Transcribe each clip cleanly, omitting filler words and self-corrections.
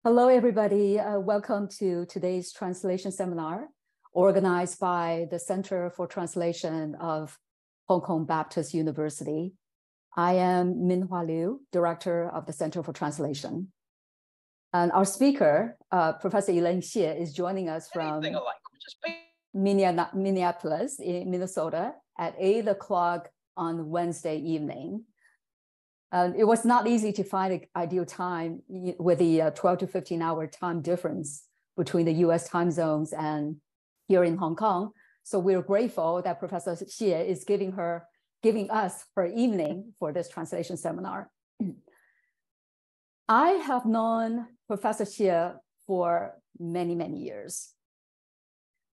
Hello, everybody. Welcome to today's translation seminar organized by the Center for Translation of Hong Kong Baptist University. I am Minhua Liu, Director of the Center for Translation. And our speaker, Professor Elaine Hsieh, is joining us from Minneapolis in Minnesota at 8 o'clock on Wednesday evening. It was not easy to find an ideal time with the 12 to 15 hour time difference between the US time zones and here in Hong Kong. So we're grateful that Professor Hsieh is giving us her evening for this translation seminar. I have known Professor Hsieh for many, many years.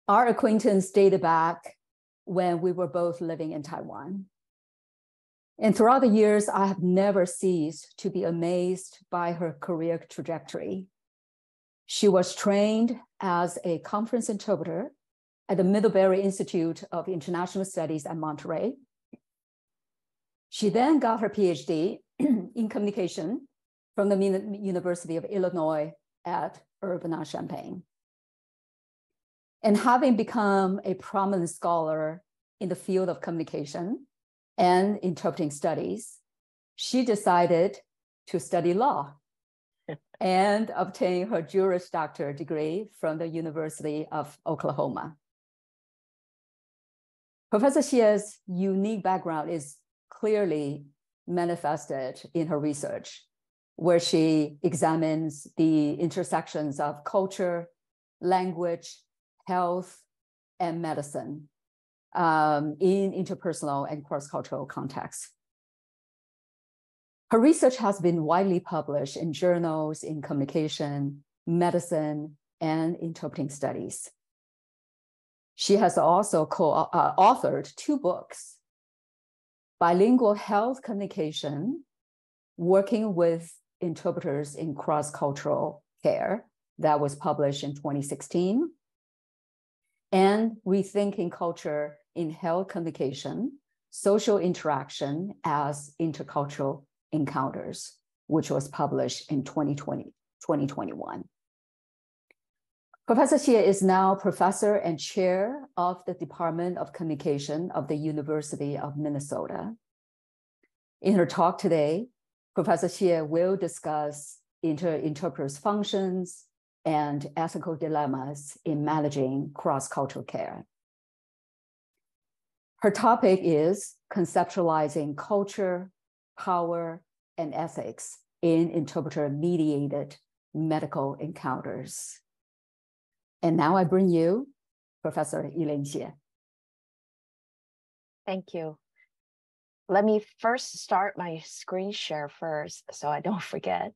Our acquaintance dated back when we were both living in Taiwan. And throughout the years, I have never ceased to be amazed by her career trajectory. She was trained as a conference interpreter at the Middlebury Institute of International Studies at Monterey. She then got her PhD in communication from the University of Illinois at Urbana-Champaign. And having become a prominent scholar in the field of communication and interpreting studies, she decided to study law and obtain her Juris Doctor degree from the University of Oklahoma. Professor Hsieh's unique background is clearly manifested in her research, where she examines the intersections of culture, language, health, and medicine in interpersonal and cross-cultural contexts. Her research has been widely published in journals in communication, medicine, and interpreting studies. She has also authored 2 books, Bilingual Health Communication, Working with Interpreters in Cross-Cultural Care, that was published in 2016, and Rethinking Culture in Health Communication, Social Interaction as Intercultural Encounters, which was published in 2021. Professor Hsieh is now professor and chair of the Department of Communication of the University of Minnesota. In her talk today, Professor Hsieh will discuss interpreters' functions and ethical dilemmas in managing cross-cultural care. Her topic is conceptualizing culture, power, and ethics in interpreter-mediated medical encounters. And now I bring you Professor Elaine Hsieh. Thank you. Let me first start my screen share first so I don't forget.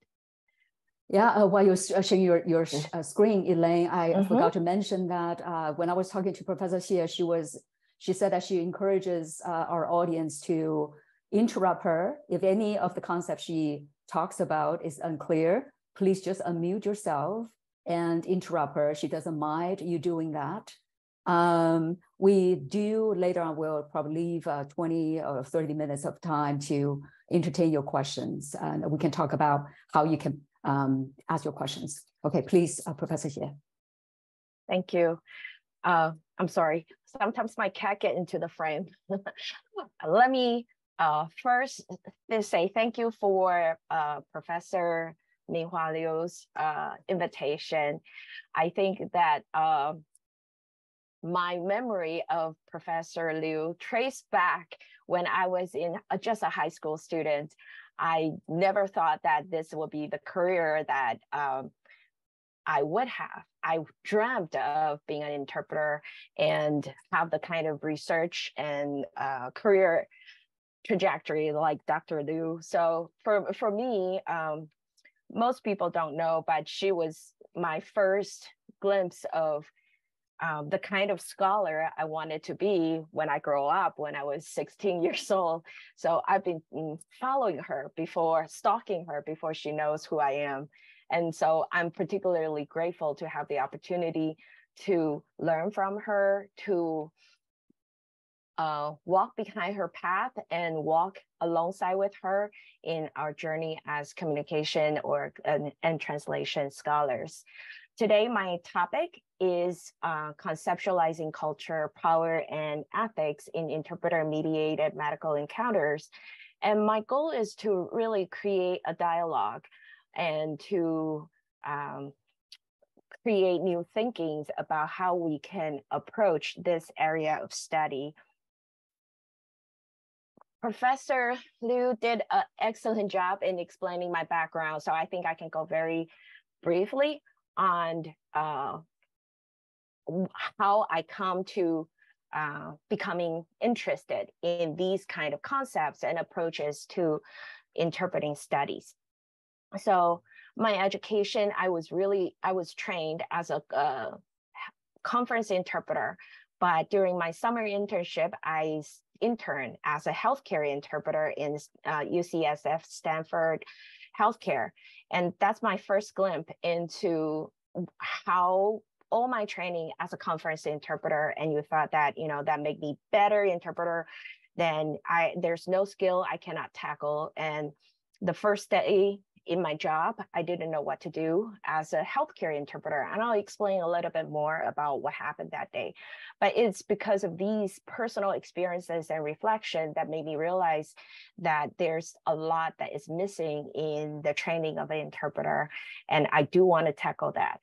Yeah, while you're sharing your screen, Elaine, I forgot to mention that when I was talking to Professor Hsieh, she said that she encourages our audience to interrupt her. If any of the concepts she talks about is unclear, please just unmute yourself and interrupt her. She doesn't mind you doing that. We do later on, we'll probably leave 20 or 30 minutes of time to entertain your questions. And we can talk about how you can ask your questions. Okay, please, Professor Hsieh. Thank you. I'm sorry. Sometimes my cat get into the frame. Let me first say thank you for Professor Minhua Liu's invitation. I think that my memory of Professor Liu traced back when I was just a high school student. I never thought that this would be the career that I would have. I dreamt of being an interpreter and have the kind of research and career trajectory like Dr. Liu. So for me, most people don't know, but she was my first glimpse of the kind of scholar I wanted to be when I grow up, when I was 16 years old. So I've been following her stalking her before she knows who I am. And so I'm particularly grateful to have the opportunity to learn from her, to walk behind her path and walk alongside with her in our journey as communication and translation scholars. Today, my topic is conceptualizing culture, power, and ethics in interpreter-mediated medical encounters. And my goal is to really create a dialogue and to create new thinkings about how we can approach this area of study. Professor Liu did an excellent job in explaining my background, so I think I can go very briefly on how I come to becoming interested in these kind of concepts and approaches to interpreting studies. So my education, I was trained as a conference interpreter, but during my summer internship, I interned as a healthcare interpreter in UCSF Stanford Healthcare. And that's my first glimpse into how all my training as a conference interpreter, and you thought that, that made me better interpreter, then there's no skill I cannot tackle. And the first day in my job, I didn't know what to do as a healthcare interpreter. And I'll explain a little bit more about what happened that day. But it's because of these personal experiences and reflection that made me realize that there's a lot that is missing in the training of an interpreter. And I do want to tackle that.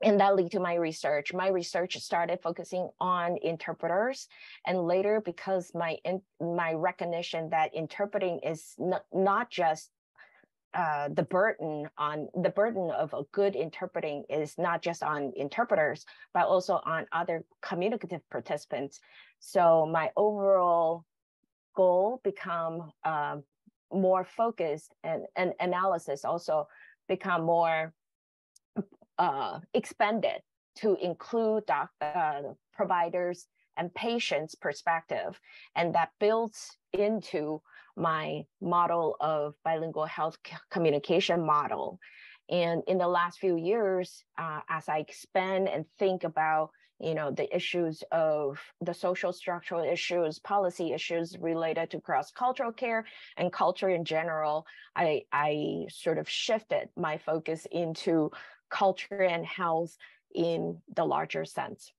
And that led to my research. My research started focusing on interpreters, and later, because my recognition that interpreting is not just the burden of a good interpreting is not just on interpreters, but also on other communicative participants. So my overall goal become more focused, and analysis also become more expanded to include providers and patients' perspective. And that builds into my model of bilingual health communication model. And in the last few years, as I expand and think about the issues of the social structural issues, policy issues related to cross-cultural care and culture in general, I sort of shifted my focus into culture and health in the larger sense.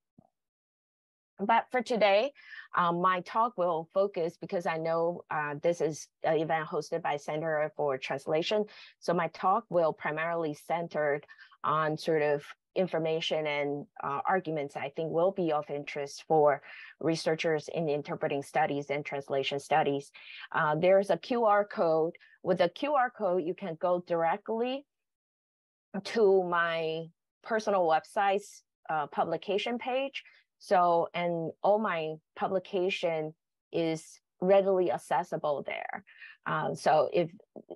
But for today, my talk will focus, because I know this is an event hosted by Center for Translation. So my talk will primarily centered on sort of information and arguments I think will be of interest for researchers in interpreting studies and translation studies. There's a QR code. With the QR code, you can go directly to my personal website's publication page. So, and all my publication is readily accessible there. So if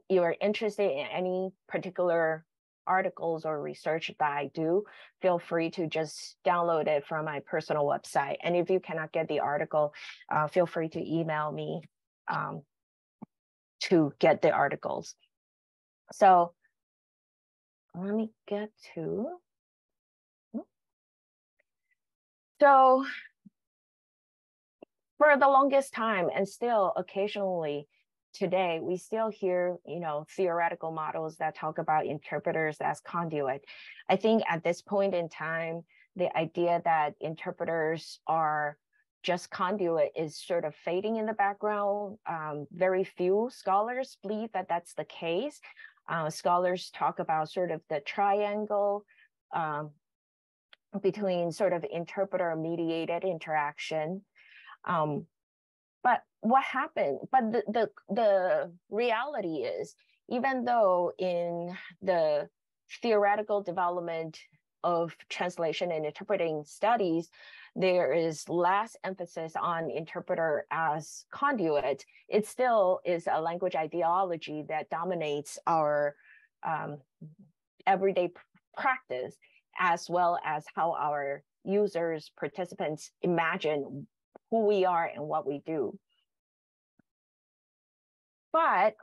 you're interested in any particular articles or research that I do, feel free to just download it from my personal website. And if you cannot get the article, feel free to email me to get the articles. So let me get to, so for the longest time, and still occasionally today, we still hear, theoretical models that talk about interpreters as conduit. I think at this point in time, the idea that interpreters are just conduit is sort of fading in the background. Very few scholars believe that that's the case. Scholars talk about sort of the triangle between sort of interpreter-mediated interaction. But what happened? But the reality is, even though in the theoretical development of translation and interpreting studies, there is less emphasis on interpreter as conduit, it still is a language ideology that dominates our everyday practice, as well as how our users, participants imagine who we are and what we do. But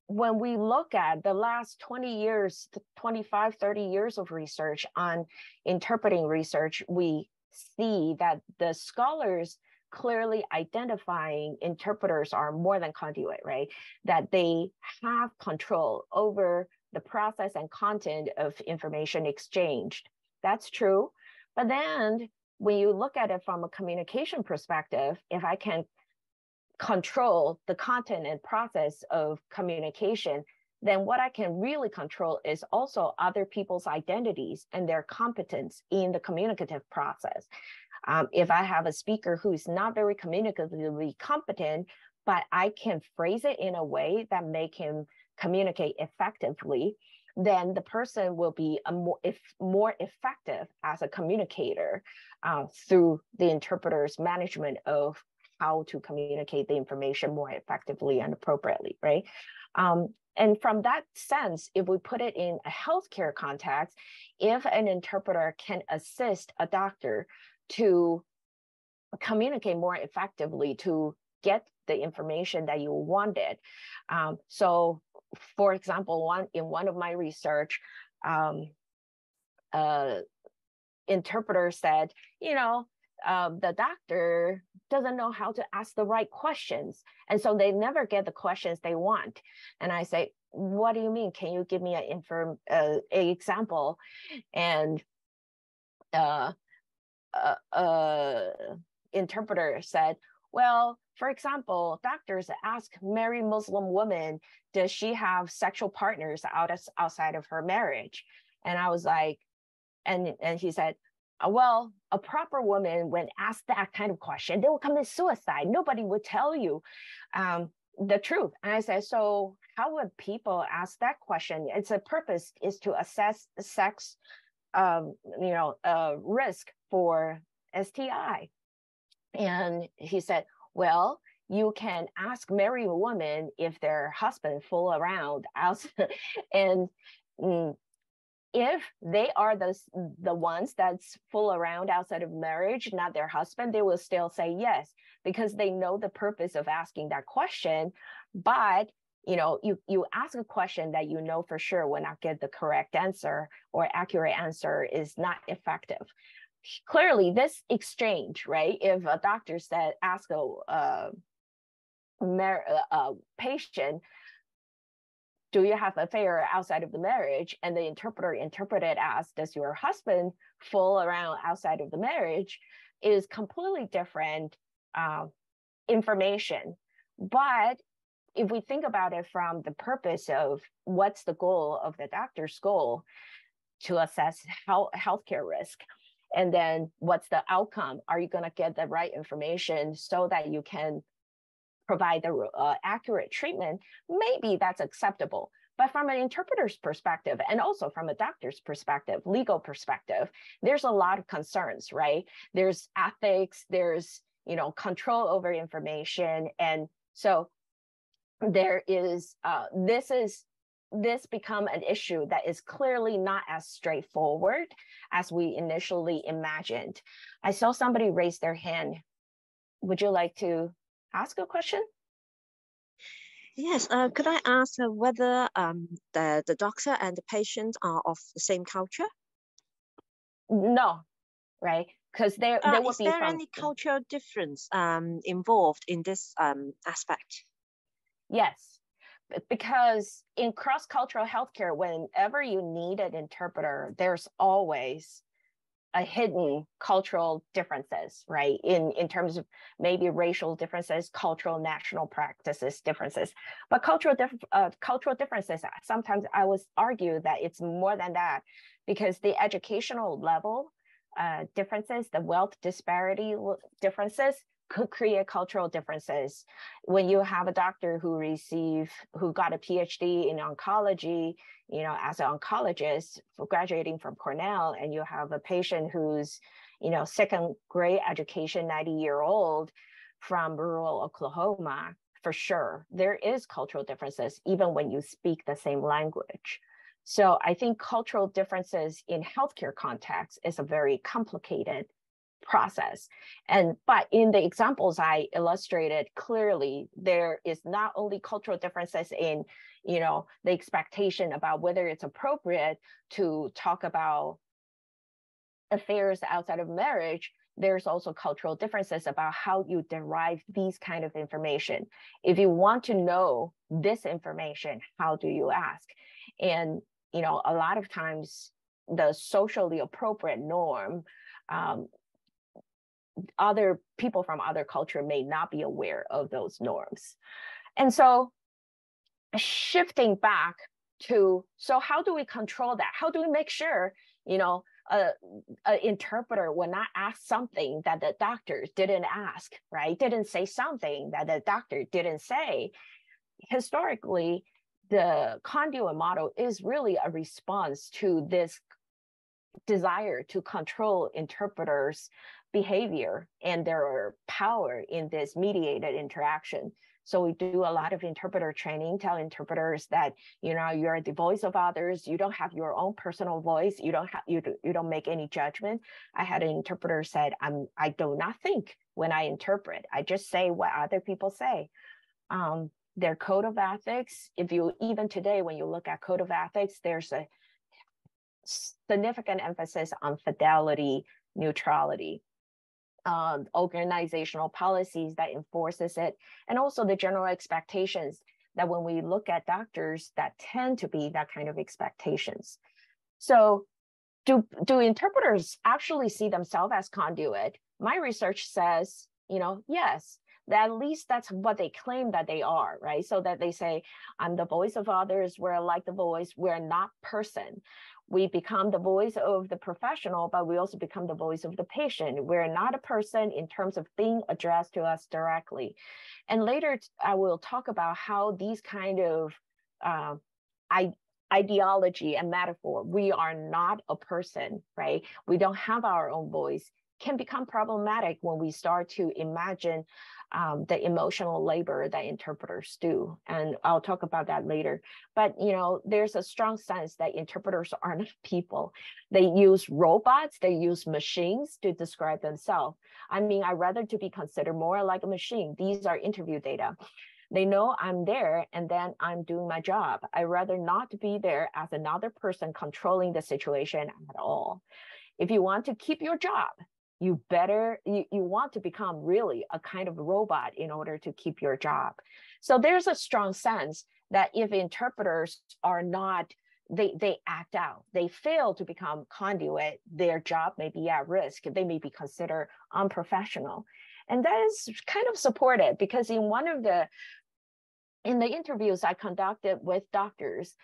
when we look at the last 20 years, 25, 30 years of research on interpreting research, we see that the scholars clearly identifying interpreters are more than conduit, right? That they have control over the process and content of information exchanged. That's true. But then when you look at it from a communication perspective, if I can control the content and process of communication, then what I can really control is also other people's identities and their competence in the communicative process. If I have a speaker who is not very communicatively competent, but I can phrase it in a way that make him communicate effectively, then the person will be more effective as a communicator through the interpreter's management of how to communicate the information more effectively and appropriately, right? And from that sense, if we put it in a healthcare context, if an interpreter can assist a doctor to communicate more effectively, to get the information that you wanted. So for example, in one of my research, interpreter said, the doctor doesn't know how to ask the right questions. And so they never get the questions they want. And I say, what do you mean? Can you give me an example? And interpreter said, well, for example, doctors ask married Muslim women, does she have sexual partners outside of her marriage? And I was like, and he said, well, a proper woman, when asked that kind of question, they will commit suicide. Nobody would tell you the truth. And I said, so how would people ask that question? Its purpose is to assess sex, risk for STI. And he said, well, you can ask married women if their husband fool around outside, and if they are the ones that's fool around outside of marriage, not their husband, they will still say yes, because they know the purpose of asking that question. But you ask a question that you know for sure will not get the correct answer or accurate answer is not effective. Clearly, this exchange, right? If a doctor said, ask a patient, do you have an affair outside of the marriage? And the interpreter interpreted as, does your husband fool around outside of the marriage? Is completely different information. But if we think about it from the purpose of what's the goal of the doctor's goal to assess healthcare risk, and then what's the outcome? Are you going to get the right information so that you can provide the accurate treatment? Maybe that's acceptable. But from an interpreter's perspective, and also from a doctor's perspective, legal perspective, there's a lot of concerns, right? There's ethics, there's control over information. And so there is, this become an issue that is clearly not as straightforward as we initially imagined. I saw somebody raise their hand. Would you like to ask a question? Yes, could I ask whether the doctor and the patient are of the same culture? No, right? Because there would be. Is there any cultural difference involved in this aspect? Yes, because in cross-cultural healthcare, whenever you need an interpreter, there's always a hidden cultural differences, right? In terms of maybe racial differences, cultural, national practices differences. But cultural differences, sometimes I would argue that it's more than that, because the educational level differences, the wealth disparity differences could create cultural differences. When you have a doctor who got a PhD in oncology, as an oncologist graduating from Cornell, and you have a patient who's, second grade education, 90-year-old from rural Oklahoma, for sure, there is cultural differences, even when you speak the same language. So I think cultural differences in healthcare context is a very complicated process. But in the examples I illustrated, clearly there is not only cultural differences in the expectation about whether it's appropriate to talk about affairs outside of marriage, there's also cultural differences about how you derive these kind of information. If you want to know this information, how do you ask? And, you know, a lot of times the socially appropriate norm, other people from other culture may not be aware of those norms. And so shifting back to, so how do we control that? How do we make sure, you know, an interpreter will not ask something that the doctor didn't ask, right? Didn't say something that the doctor didn't say. Historically, the conduit model is really a response to this desire to control interpreters' behavior and their power in this mediated interaction. So we do a lot of interpreter training, tell interpreters that, you know, you're the voice of others. You don't have your own personal voice. You don't make any judgment. I had an interpreter said, I do not think when I interpret. I just say what other people say. Their code of ethics, if you, even today, when you look at code of ethics, there's a significant emphasis on fidelity, neutrality. Organizational policies that enforces it, and also the general expectations that when we look at doctors that tend to be that kind of expectations. So do interpreters actually see themselves as conduit? My research says, you know, yes, that at least that's what they claim that they are, right? So that they say, I'm the voice of others, we're like the voice, we're not person. We become the voice of the professional, but we also become the voice of the patient. We're not a person in terms of being addressed to us directly. And later, I will talk about how these kind of ideology and metaphor, we are not a person, right? We don't have our own voice, can become problematic when we start to imagine the emotional labor that interpreters do. And I'll talk about that later. But, you know, there's a strong sense that interpreters are not people. They use robots, they use machines to describe themselves. I mean, I'd rather to be considered more like a machine. These are interview data. They know I'm there and then I'm doing my job. I'd rather not be there as another person controlling the situation at all. If you want to keep your job, you want to become really a kind of robot in order to keep your job. So there's a strong sense that if interpreters are not, they act out, they fail to become conduit, their job may be at risk, they may be considered unprofessional. And that is kind of supported because in the interviews I conducted with doctors,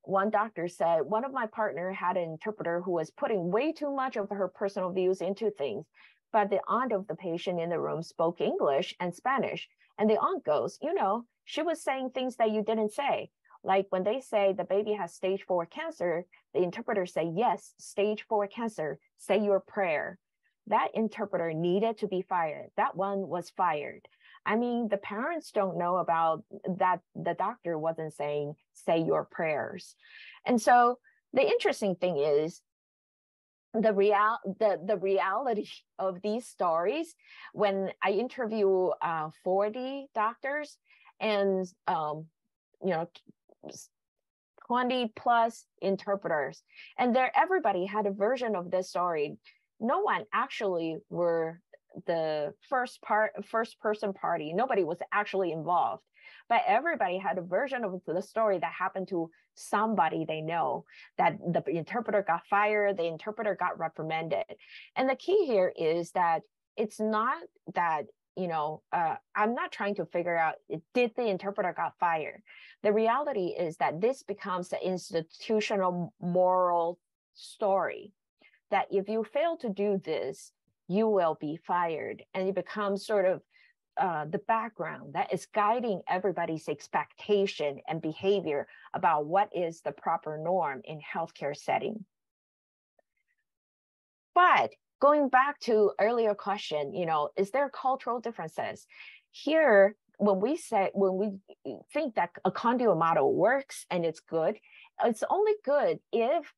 one doctor said, one of my partner had an interpreter who was putting way too much of her personal views into things, but the aunt of the patient in the room spoke English and Spanish. And the aunt goes, you know, she was saying things that you didn't say. Like when they say the baby has stage 4 cancer, the interpreter say, yes, stage 4 cancer, say your prayer. That interpreter needed to be fired. That one was fired. I mean, the parents don't know about that. The doctor wasn't saying, say your prayers. And so the interesting thing is the reality of these stories, when I interview 40 doctors and, you know, 20 plus interpreters, and everybody had a version of this story. No one actually were the first person party. Nobody was actually involved, but everybody had a version of the story that happened to somebody they know, that the interpreter got fired, the interpreter got reprimanded. And the key here is that it's not that, you know, I'm not trying to figure out, did the interpreter got fired? The reality is that this becomes the institutional moral story, that if you fail to do this, you will be fired. And it becomes sort of the background that is guiding everybody's expectation and behavior about what is the proper norm in healthcare setting. But going back to earlier question, you know, is there cultural differences? Here, when we think that a conduit model works and it's good, it's only good if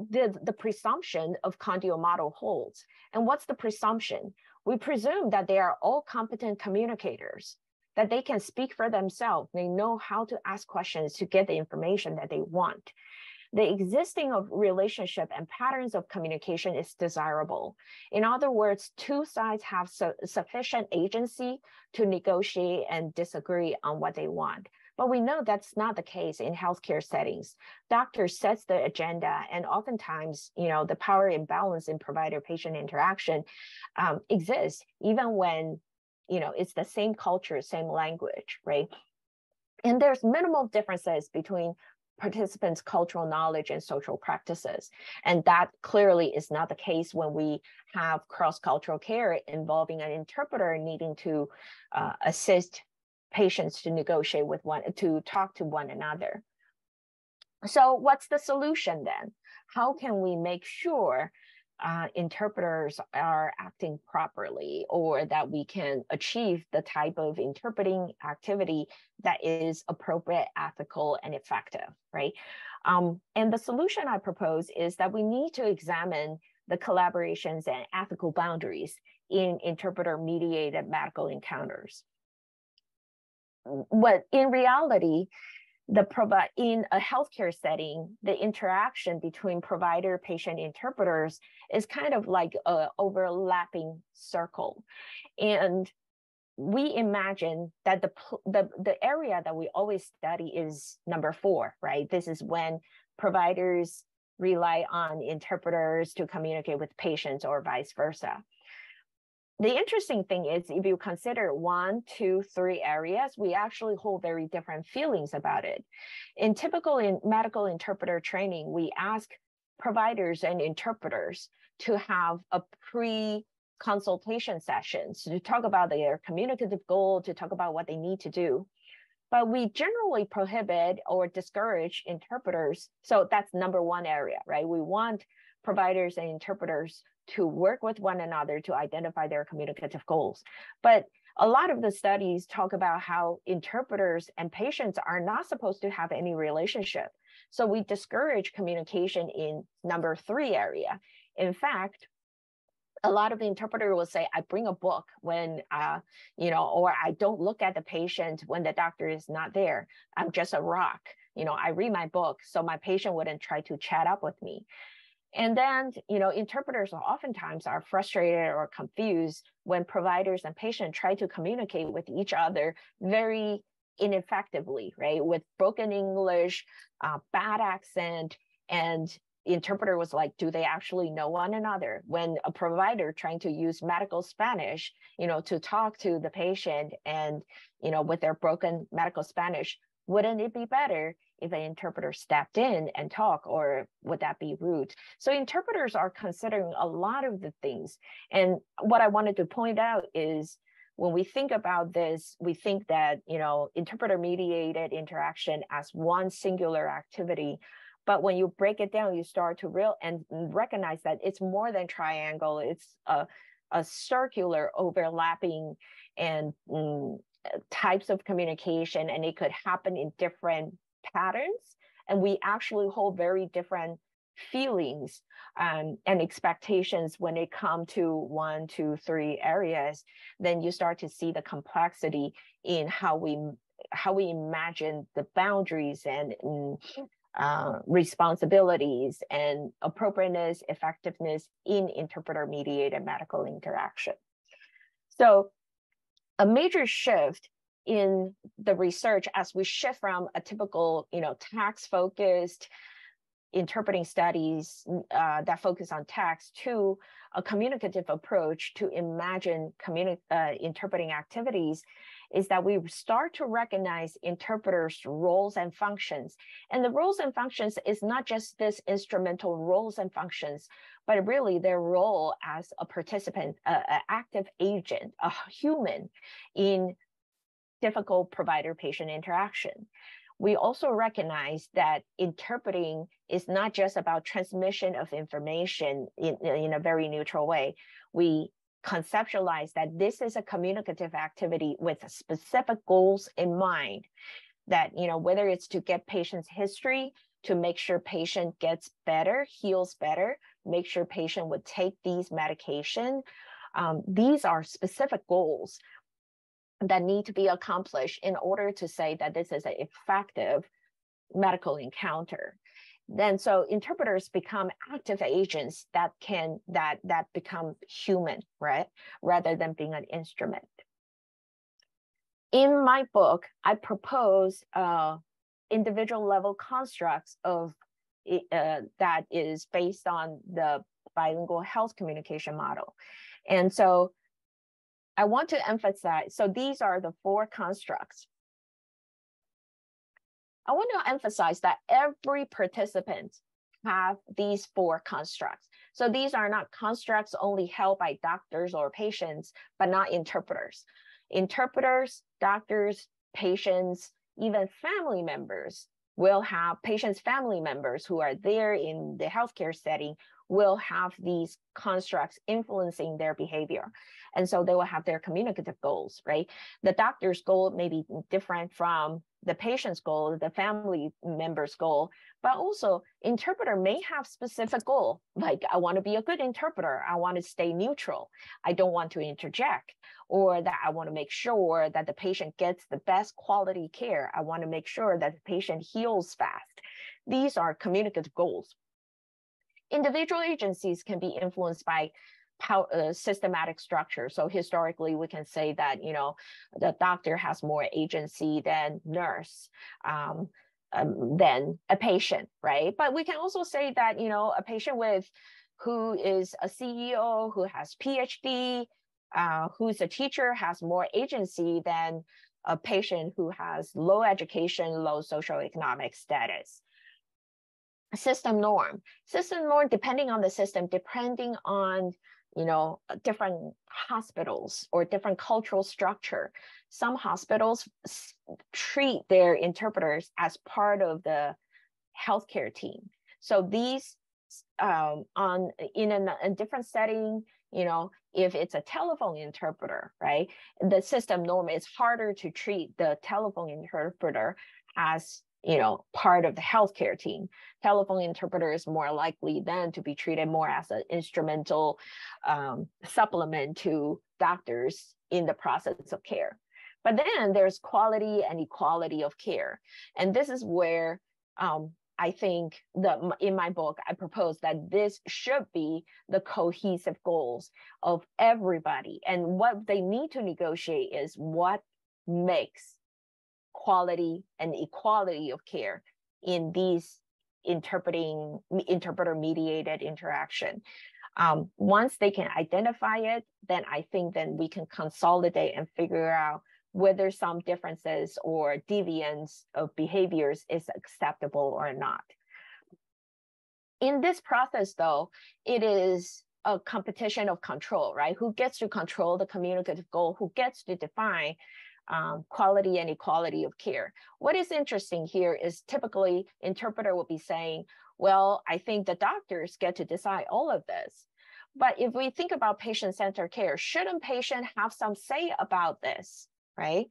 the presumption of conduit model holds. And what's the presumption? We presume that they are all competent communicators, that they can speak for themselves. They know how to ask questions to get the information that they want. the existing of relationship and patterns of communication is desirable. In other words, two sides have sufficient agency to negotiate and disagree on what they want. But we know that's not the case in healthcare settings. Doctor sets the agenda, and oftentimes, the power imbalance in provider-patient interaction exists, even when, it's the same culture, same language, right? And there's minimal differences between participants' cultural knowledge and social practices. And that clearly is not the case when we have cross-cultural care involving an interpreter needing to assist patients to negotiate to talk to one another. So what's the solution then? How can we make sure interpreters are acting properly, or that we can achieve the type of interpreting activity that is appropriate, ethical, and effective, right? And the solution I propose is that we need to examine the collaborations and ethical boundaries in interpreter-mediated medical encounters. But in reality, in a healthcare setting, the interaction between provider, patient, interpreters is kind of like an overlapping circle. And we imagine that the area that we always study is number 4, right? This is when providers rely on interpreters to communicate with patients or vice versa. The interesting thing is, if you consider 1, 2, 3 areas, we actually hold very different feelings about it. In typical medical interpreter training, we ask providers and interpreters to have a pre-consultation sessions to talk about their communicative goal, to talk about what they need to do. But we generally prohibit or discourage interpreters. So that's number 1 area, right? We want providers and interpreters to work with one another to identify their communicative goals. But a lot of the studies talk about how interpreters and patients are not supposed to have any relationship. So we discourage communication in number 3 area. In fact, a lot of the interpreter will say, I bring a book when, or I don't look at the patient when the doctor is not there. I'm just a rock. I read my book so my patient wouldn't try to chat up with me. And then, interpreters oftentimes are frustrated or confused when providers and patients try to communicate with each other very ineffectively, right? With broken English, bad accent, and the interpreter was like, do they actually know one another? When a provider trying to use medical Spanish, to talk to the patient and, with their broken medical Spanish, wouldn't it be better if an interpreter stepped in and talked, or would that be rude? So interpreters are considering a lot of the things. And what I wanted to point out is, when we think about this, we think that, interpreter-mediated interaction as one singular activity. But when you break it down, you start to recognize that it's more than triangle. It's a circular overlapping and types of communication, and it could happen in different patterns. And we actually hold very different feelings and expectations when it comes to 1, 2, 3 areas. Then you start to see the complexity in how we imagine the boundaries and responsibilities and appropriateness, effectiveness in interpreter-mediated medical interaction. So a major shift in the research as we shift from a typical, text-focused interpreting studies that focus on text to a communicative approach to imagine interpreting activities, is that we start to recognize interpreters' roles and functions. And the roles and functions is not just this instrumental roles and functions, but really their role as a participant, an active agent, a human in difficult provider-patient interaction. We also recognize that interpreting is not just about transmission of information in a very neutral way. We conceptualize that this is a communicative activity with specific goals in mind, that, whether it's to get patient's history, to make sure patient gets better, heals better, make sure patient would take these medication. These are specific goals that need to be accomplished in order to say that this is an effective medical encounter. Then so interpreters become active agents that become human, right? Rather than being an instrument. In my book, I propose individual level constructs of that is based on the bilingual health communication model. And so I want to emphasize, so these are the 4 constructs. I want to emphasize that every participant have these 4 constructs. So these are not constructs only held by doctors or patients, but not interpreters. Interpreters, doctors, patients, even family members will have, patients' family members who are there in the healthcare setting will have these constructs influencing their behavior. And so they will have their communicative goals, right? The doctor's goal may be different from the patient's goal, the family member's goal, but also interpreter may have specific goal, like I want to be a good interpreter, I want to stay neutral, I don't want to interject, or that I want to make sure that the patient gets the best quality care, I want to make sure that the patient heals fast. These are communicative goals. Individual agencies can be influenced by systematic structure. So historically, we can say that, you know, the doctor has more agency than nurse, than a patient, right? But we can also say that, you know, a patient who is a CEO, who has PhD, who's a teacher has more agency than a patient who has low education, low socioeconomic status. System norm, depending on the system, depending on, you know, different hospitals or different cultural structure. Some hospitals treat their interpreters as part of the healthcare team. So these in a different setting, you know, if it's a telephone interpreter, right, the system norm is harder to treat the telephone interpreter as, you know, part of the healthcare team. Telephone interpreter is more likely then to be treated more as an instrumental supplement to doctors in the process of care. But then there's quality and equality of care. And this is where I think in my book, I propose that this should be the cohesive goals of everybody. And what they need to negotiate is what makes quality and equality of care in these interpreter-mediated interaction. Once they can identify it, then I think then we can consolidate and figure out whether some differences or deviance of behaviors is acceptable or not. In this process, though, it is a competition of control, right? Who gets to control the communicative goal? Who gets to define quality and equality of care? What is interesting here is typically interpreter will be saying, well, I think the doctors get to decide all of this. But if we think about patient-centered care, shouldn't patient have some say about this, right?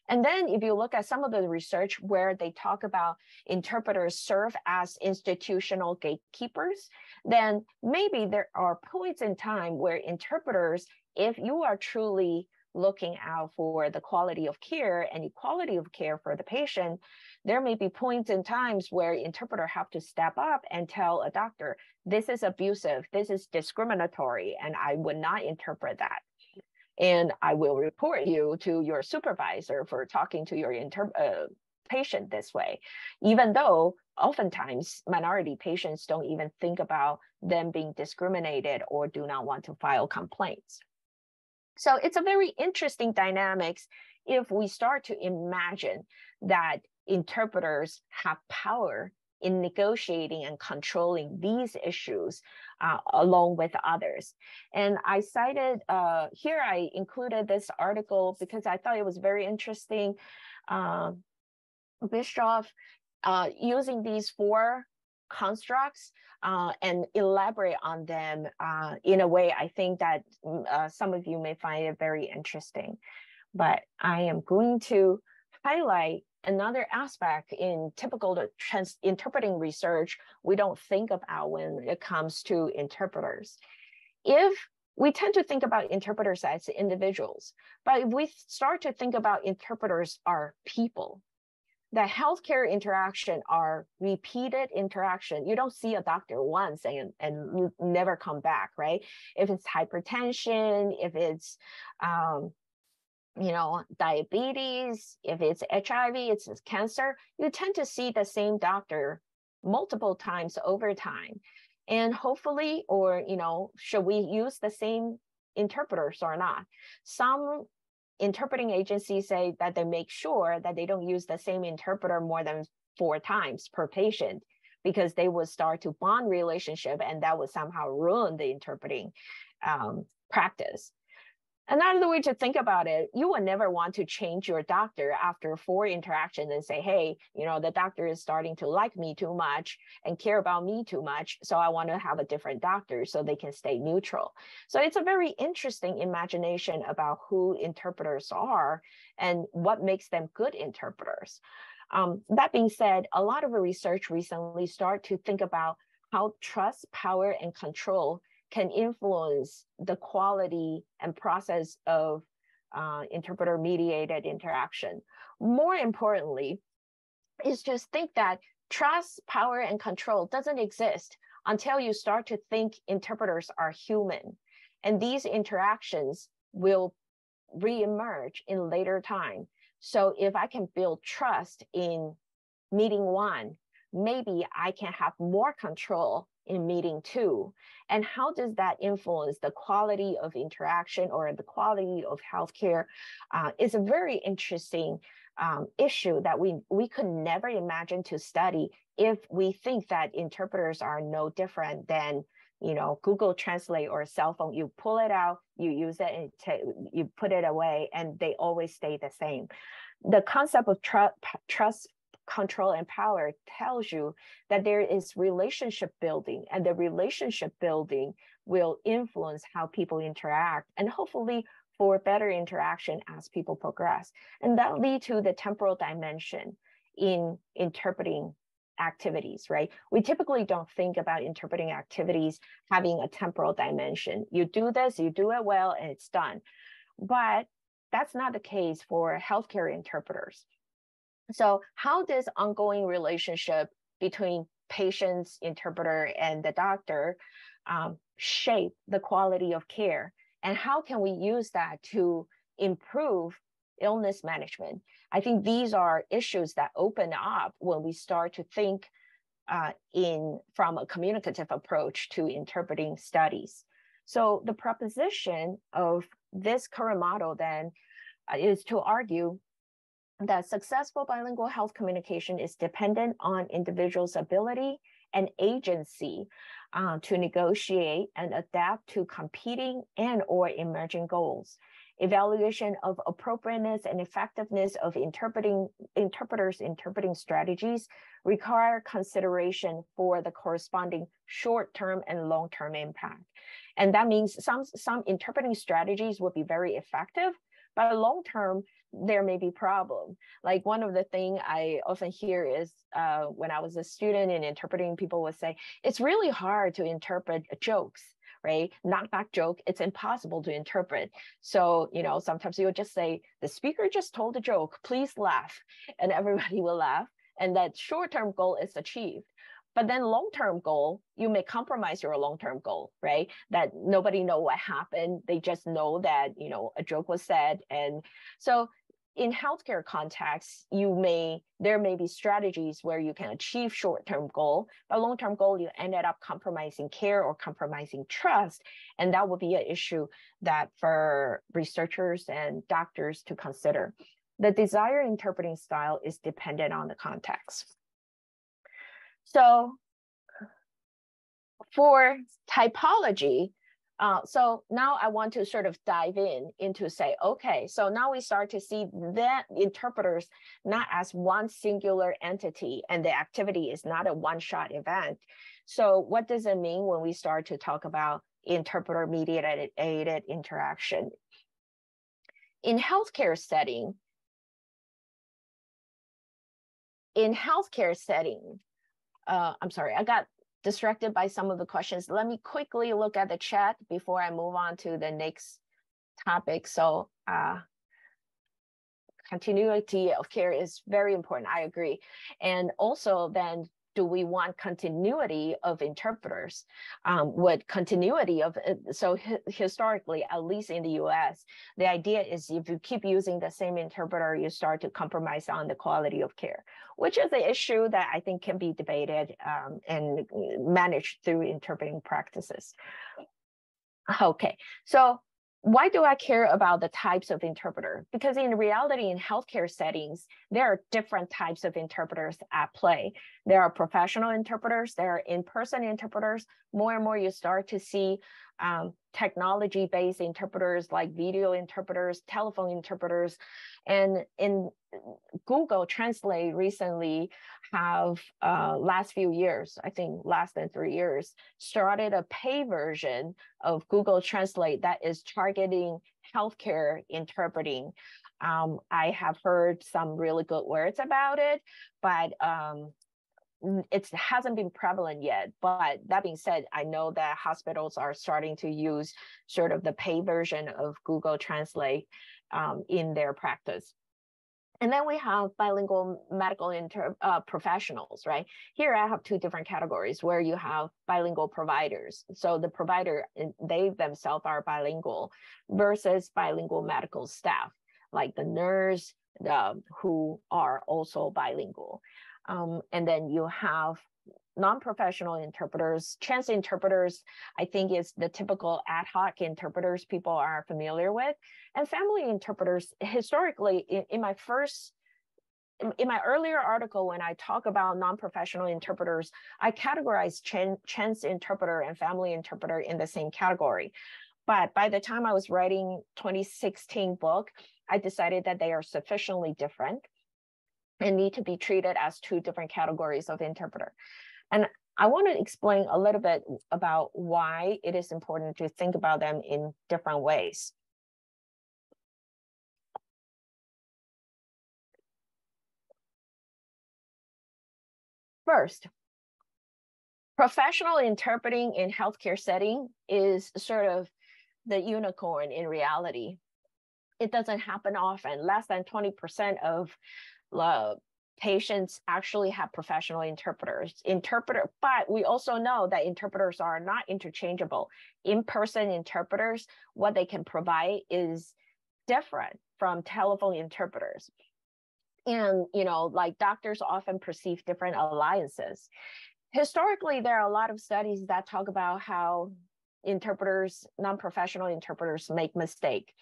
And then if you look at some of the research where they talk about interpreters serve as institutional gatekeepers, then maybe there are points in time where interpreters, if you are truly looking out for the quality of care and equality of care for the patient, there may be points in times where interpreter have to step up and tell a doctor, this is abusive, this is discriminatory, and I would not interpret that. And I will report you to your supervisor for talking to your patient this way, even though oftentimes minority patients don't even think about them being discriminated or do not want to file complaints. So it's a very interesting dynamics if we start to imagine that interpreters have power in negotiating and controlling these issues along with others. And I cited, here I included this article because I thought it was very interesting. Bischoff using these 4 constructs and elaborate on them in a way I think that some of you may find it very interesting. But I am going to highlight another aspect in typical interpreting research we don't think about when it comes to interpreters. If we tend to think about interpreters as individuals, but if we start to think about interpreters are people, that healthcare interaction are repeated interaction. You don't see a doctor once and never come back, right? If it's hypertension, if it's, diabetes, if it's HIV, it's cancer, you tend to see the same doctor multiple times over time. And hopefully, or, should we use the same interpreters or not? Some interpreting agencies say that they make sure that they don't use the same interpreter more than 4 times per patient, because they would start to bond relationship and that would somehow ruin the interpreting practice. Another way to think about it, you would never want to change your doctor after 4 interactions and say, hey, the doctor is starting to like me too much and care about me too much, so I want to have a different doctor so they can stay neutral. So it's a very interesting imagination about who interpreters are and what makes them good interpreters. That being said, a lot of the research recently start to think about how trust, power, and control can influence the quality and process of interpreter-mediated interaction. More importantly, is just think that trust, power, and control doesn't exist until you start to think interpreters are human. And these interactions will reemerge in later time. So if I can build trust in meeting 1, maybe I can have more control in meeting 2. And how does that influence the quality of interaction or the quality of healthcare? Is a very interesting issue that we could never imagine to study if we think that interpreters are no different than Google Translate or a cell phone. You pull it out, you use it, and you put it away, and they always stay the same. The concept of trust, control, and power tells you that there is relationship building, and the relationship building will influence how people interact, and hopefully for better interaction as people progress. And that leads to the temporal dimension in interpreting activities, right? We typically don't think about interpreting activities having a temporal dimension. You do this, you do it well, and it's done. But that's not the case for healthcare interpreters. So how does ongoing relationship between patients, interpreter, and the doctor shape the quality of care? And how can we use that to improve illness management? I think these are issues that open up when we start to think from a communicative approach to interpreting studies. So the proposition of this current model then is to argue that successful bilingual health communication is dependent on individuals' ability and agency to negotiate and adapt to competing and or emerging goals. Evaluation of appropriateness and effectiveness of interpreters' interpreting strategies require consideration for the corresponding short-term and long-term impact. And that means some interpreting strategies will be very effective, but long-term, there may be problem. Like one of the things I often hear is when I was a student in interpreting, people would say, it's really hard to interpret jokes, right? Knock-knock joke, it's impossible to interpret. So, sometimes you'll just say, the speaker just told a joke, please laugh. And everybody will laugh. And that short-term goal is achieved. But then long-term goal, you may compromise your long-term goal, right? That nobody know what happened. They just know that, a joke was said. And so in healthcare context, there may be strategies where you can achieve short-term goal, but long-term goal, you ended up compromising care or compromising trust. And that would be an issue that for researchers and doctors to consider. The desired interpreting style is dependent on the context. So for typology, so now I want to sort of dive into say, okay, so now we start to see that interpreters not as one singular entity and the activity is not a one-shot event. So what does it mean when we start to talk about interpreter-mediated interaction? In healthcare setting, I'm sorry, I got distracted by some of the questions. Let me quickly look at the chat before I move on to the next topic. So, continuity of care is very important. I agree. And also then, do we want continuity of interpreters? With continuity of, so historically, at least in the US, the idea is if you keep using the same interpreter, you start to compromise on the quality of care, which is an issue that I think can be debated and managed through interpreting practices. Okay, so why do I care about the types of interpreter? Because in reality, in healthcare settings, there are different types of interpreters at play. There are professional interpreters, there are in-person interpreters. More and more you start to see technology-based interpreters like video interpreters, telephone interpreters. And in Google Translate recently have last few years, I think less than 3 years, started a pay version of Google Translate that is targeting healthcare interpreting. I have heard some really good words about it, but it hasn't been prevalent yet. But that being said, I know that hospitals are starting to use sort of the pay version of Google Translate in their practice. And then we have bilingual medical professionals, right? Here I have two different categories where you have bilingual providers. So the provider, they themselves are bilingual versus bilingual medical staff, like the nurse who are also bilingual. And then you have non-professional interpreters. Chance interpreters, I think, is the typical ad hoc interpreters people are familiar with. And family interpreters, historically, in my earlier article, when I talk about non-professional interpreters, I categorized chance interpreter and family interpreter in the same category. But by the time I was writing 2016 book, I decided that they are sufficiently different and need to be treated as two different categories of interpreter. And I want to explain a little bit about why it is important to think about them in different ways. First, professional interpreting in healthcare setting is sort of the unicorn in reality. It doesn't happen often. Less than 20% of patients actually have professional interpreters. But we also know that interpreters are not interchangeable. In-person interpreters, what they can provide is different from telephone interpreters. And, like doctors often perceive different alliances. Historically, there are a lot of studies that talk about how interpreters, non-professional interpreters, make mistakes,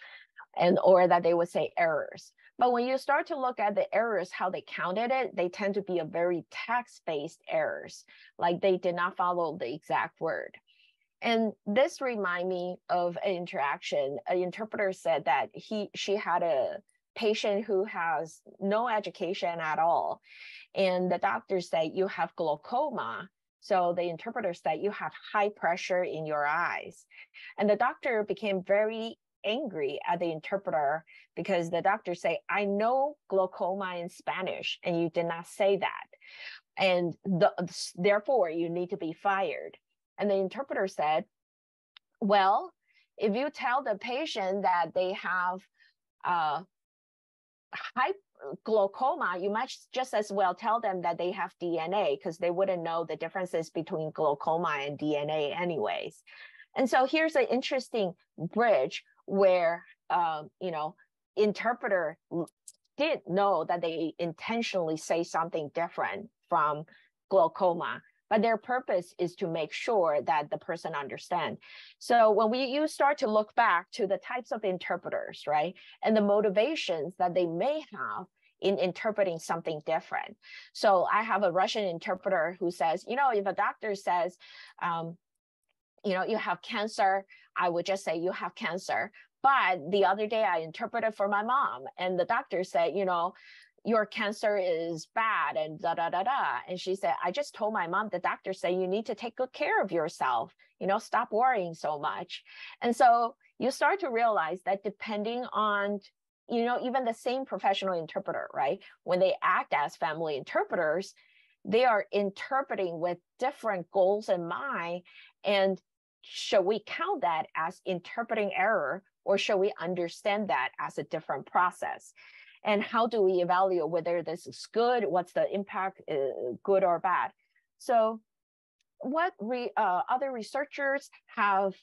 or that they would say errors. But when you start to look at the errors, how they counted it, they tend to be a very text-based errors, like they did not follow the exact word. And this reminds me of an interaction. An interpreter said that she had a patient who has no education at all. And the doctor said, you have glaucoma. So the interpreter said, you have high pressure in your eyes. And the doctor became very angry at the interpreter because the doctor said, I know glaucoma in Spanish, and you did not say that. And therefore, you need to be fired. And the interpreter said, well, if you tell the patient that they have high glaucoma, you might just as well tell them that they have DNA, because they wouldn't know the differences between glaucoma and DNA anyways. And so here's an interesting bridge where, interpreter did know that they intentionally say something different from glaucoma, but their purpose is to make sure that the person understands. So when you start to look back to the types of interpreters, right, and the motivations that they may have in interpreting something different. So I have a Russian interpreter who says, if a doctor says, you have cancer, I would just say you have cancer. But the other day I interpreted for my mom, and the doctor said, your cancer is bad and da da da da. And she said, I just told my mom, the doctor said you need to take good care of yourself, stop worrying so much. And so you start to realize that depending on, even the same professional interpreter, right? When they act as family interpreters, they are interpreting with different goals in mind. And should we count that as interpreting error, or should we understand that as a different process? And how do we evaluate whether this is good? What's the impact, good or bad? So what other researchers have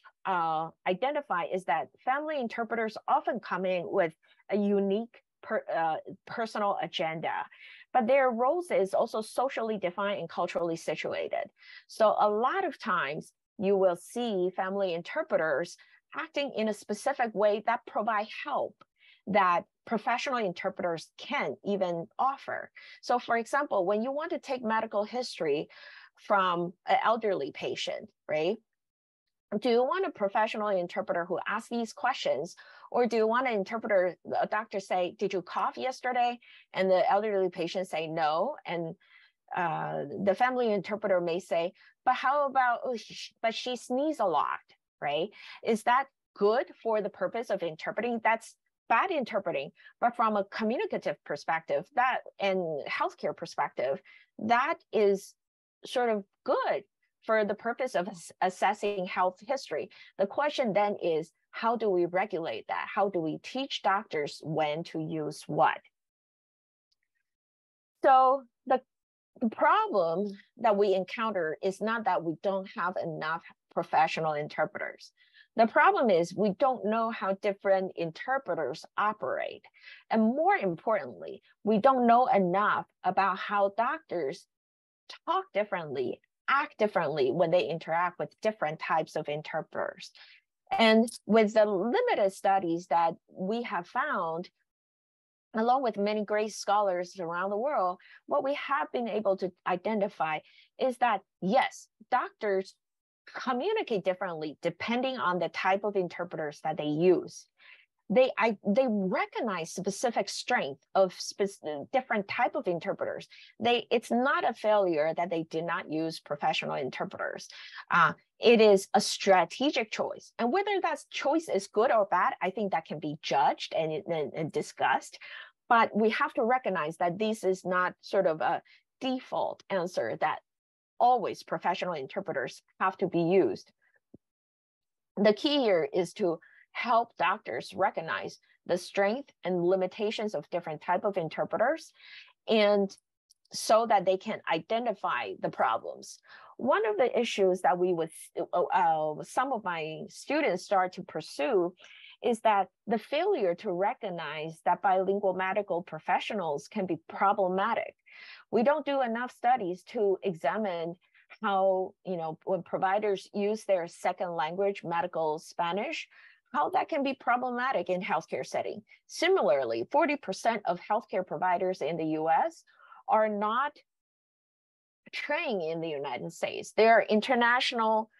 identified is that family interpreters often come in with a unique personal agenda, but their roles is also socially defined and culturally situated. So a lot of times you will see family interpreters acting in a specific way that provide help that professional interpreters can't even offer. So for example, when you want to take medical history from an elderly patient, right? Do you want a professional interpreter who asks these questions, or do you want an interpreter, a doctor say, did you cough yesterday? And the elderly patient say no, and the family interpreter may say, but how about, but she sneezed a lot, right? Is that good for the purpose of interpreting? That's bad interpreting. But from a communicative perspective, that and healthcare perspective, that is sort of good for the purpose of assessing health history. The question then is, how do we regulate that? How do we teach doctors when to use what? So the problem that we encounter is not that we don't have enough professional interpreters. The problem is we don't know how different interpreters operate. And more importantly, we don't know enough about how doctors talk differently, act differently when they interact with different types of interpreters. And with the limited studies that we have found, along with many great scholars around the world, what we have been able to identify is that, yes, doctors communicate differently depending on the type of interpreters that they use. They recognize specific strength of different type of interpreters. It's not a failure that they did not use professional interpreters. It is a strategic choice. And whether that choice is good or bad, I think that can be judged and discussed. But we have to recognize that this is not sort of a default answer that always professional interpreters have to be used. The key here is to help doctors recognize the strength and limitations of different type of interpreters, and so that they can identify the problems. One of the issues that some of my students start to pursue is that the failure to recognize that bilingual medical professionals can be problematic. We don't do enough studies to examine how, when providers use their second language, medical Spanish, how that can be problematic in healthcare setting. Similarly, 40% of healthcare providers in the US are not trained in the United States. They are international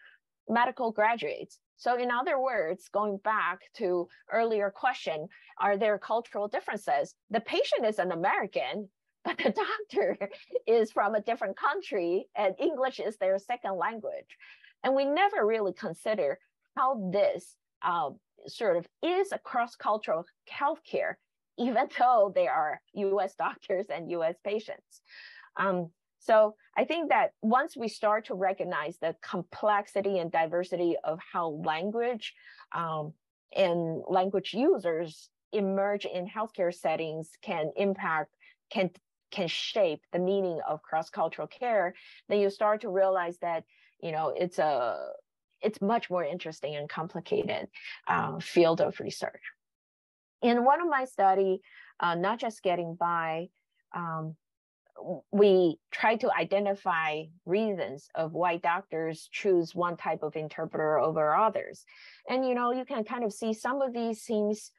medical graduates. So in other words, going back to earlier question, are there cultural differences? The patient is an American, but the doctor is from a different country and English is their second language. And we never really consider how this sort of is a cross-cultural healthcare, even though they are US doctors and US patients. So I think that once we start to recognize the complexity and diversity of how language and language users emerge in healthcare settings can shape the meaning of cross-cultural care, then you start to realize that, it's much more interesting and complicated field of research. In one of my study, Not Just Getting By, we try to identify reasons of why doctors choose one type of interpreter over others. And, you can kind of see some of these seems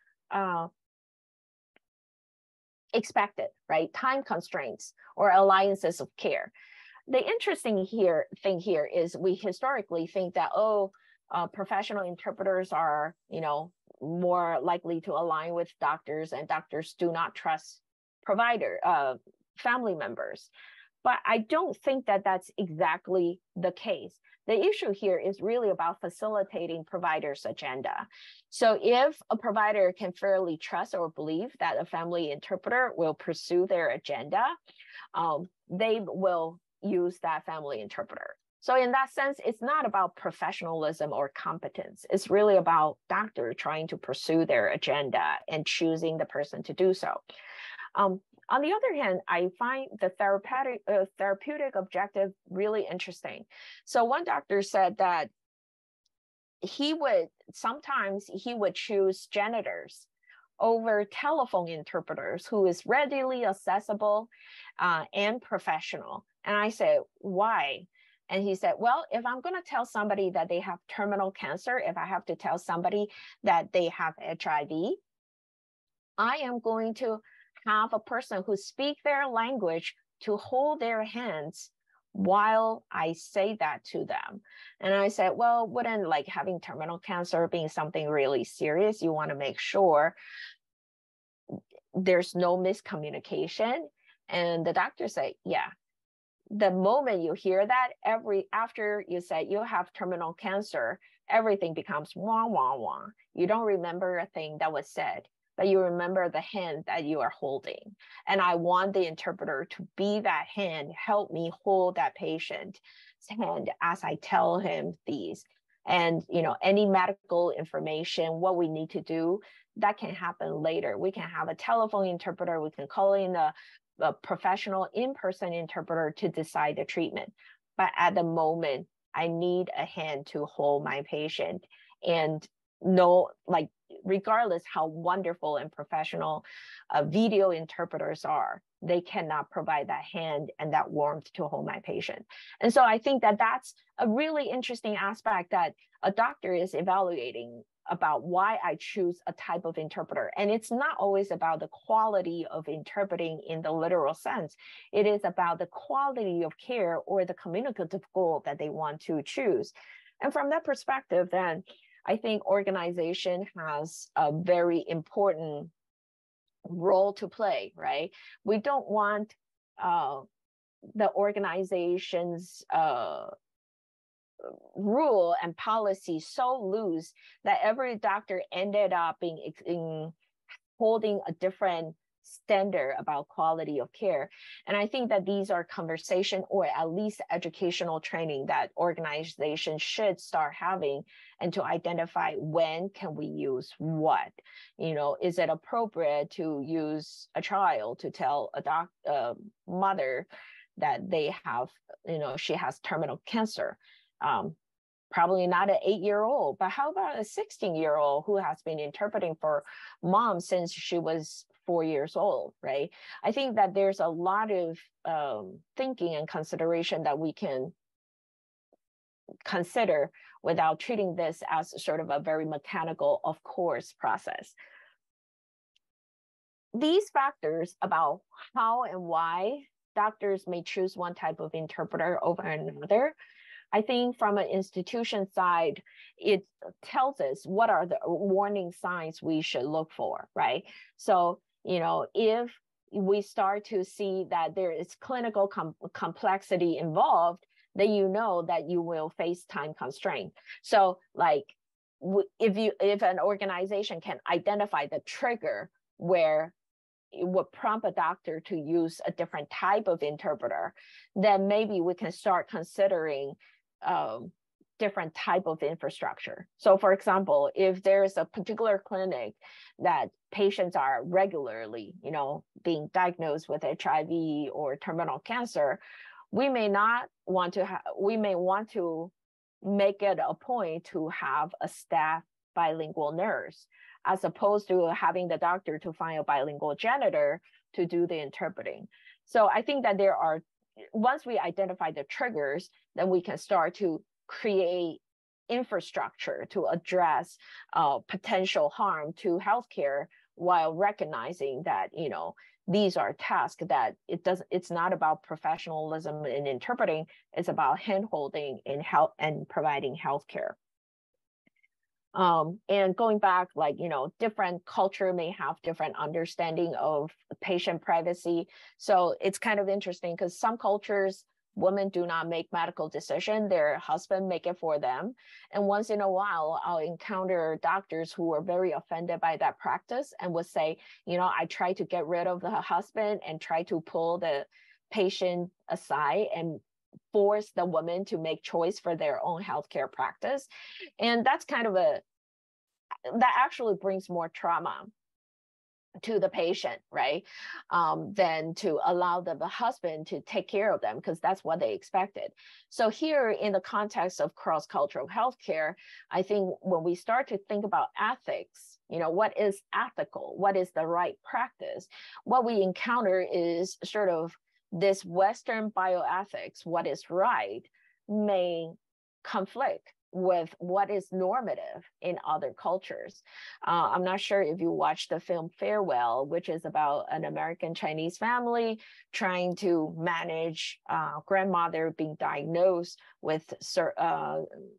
expected, right? Time constraints or alliances of care. The interesting thing here is we historically think that, professional interpreters are, more likely to align with doctors, and doctors do not trust family members. But I don't think that that's exactly the case. The issue here is really about facilitating providers' agenda. So if a provider can fairly trust or believe that a family interpreter will pursue their agenda, they will use that family interpreter. So in that sense, it's not about professionalism or competence. It's really about doctor trying to pursue their agenda and choosing the person to do so. On the other hand, I find the therapeutic objective really interesting. So one doctor said that sometimes he would choose janitors over telephone interpreters who is readily accessible and professional. And I said, why? And he said, well, if I'm going to tell somebody that they have terminal cancer, if I have to tell somebody that they have HIV, I am going to have a person who speaks their language to hold their hands while I say that to them. And I said, well, wouldn't like having terminal cancer being something really serious, you want to make sure there's no miscommunication? And the doctor said, yeah. The moment you hear that, after you say you have terminal cancer, everything becomes wah, wah, wah. You don't remember a thing that was said, but you remember the hand that you are holding. And I want the interpreter to be that hand, help me hold that patient's hand as I tell him these. And any medical information, what we need to do, that can happen later. We can have a telephone interpreter, we can call in a professional in-person interpreter to decide the treatment. But at the moment, I need a hand to hold my patient. And regardless how wonderful and professional video interpreters are, they cannot provide that hand and that warmth to hold my patient. And so I think that that's a really interesting aspect that a doctor is evaluating about why I choose a type of interpreter. And it's not always about the quality of interpreting in the literal sense. It is about the quality of care or the communicative goal that they want to choose. And from that perspective, then I think organization has a very important role to play, right? We don't want the organization's rule and policy so loose that every doctor ended up holding a different standard about quality of care. And I think that these are conversation or at least educational training that organizations should start having, and to identify when can we use what. Is it appropriate to use a child to tell a mother that they have, she has terminal cancer? Probably not an 8-year-old, but how about a 16-year-old who has been interpreting for mom since she was 4 years old, right? I think that there's a lot of thinking and consideration that we can consider without treating this as sort of a very mechanical, of course, process. These factors about how and why doctors may choose one type of interpreter over another, I think from an institution side, it tells us what are the warning signs we should look for, right? So, if we start to see that there is clinical complexity involved, then that you will face time constraint. So if an organization can identify the trigger where it would prompt a doctor to use a different type of interpreter, then maybe we can start considering different type of infrastructure. So for example, if there's a particular clinic that patients are regularly, being diagnosed with HIV or terminal cancer, we may want to make it a point to have a staff bilingual nurse, as opposed to having the doctor to find a bilingual janitor to do the interpreting. So I think that once we identify the triggers, then we can start to create infrastructure to address potential harm to healthcare, while recognizing that these are tasks that it's not about professionalism in interpreting, it's about hand-holding in health and providing healthcare. And going back, different culture may have different understanding of patient privacy. So it's kind of interesting because some cultures, women do not make medical decision, their husband make it for them. And once in a while, I'll encounter doctors who are very offended by that practice and would say, I try to get rid of the husband and try to pull the patient aside and force the woman to make choice for their own healthcare practice. And that's kind of that actually brings more trauma to the patient, right? Than to allow the husband to take care of them, because that's what they expected. So here, in the context of cross-cultural healthcare, I think when we start to think about ethics, what is ethical, what is the right practice, what we encounter is sort of this Western bioethics, what is right, may conflict with what is normative in other cultures. I'm not sure if you watched the film Farewell, which is about an American Chinese family trying to manage grandmother being diagnosed with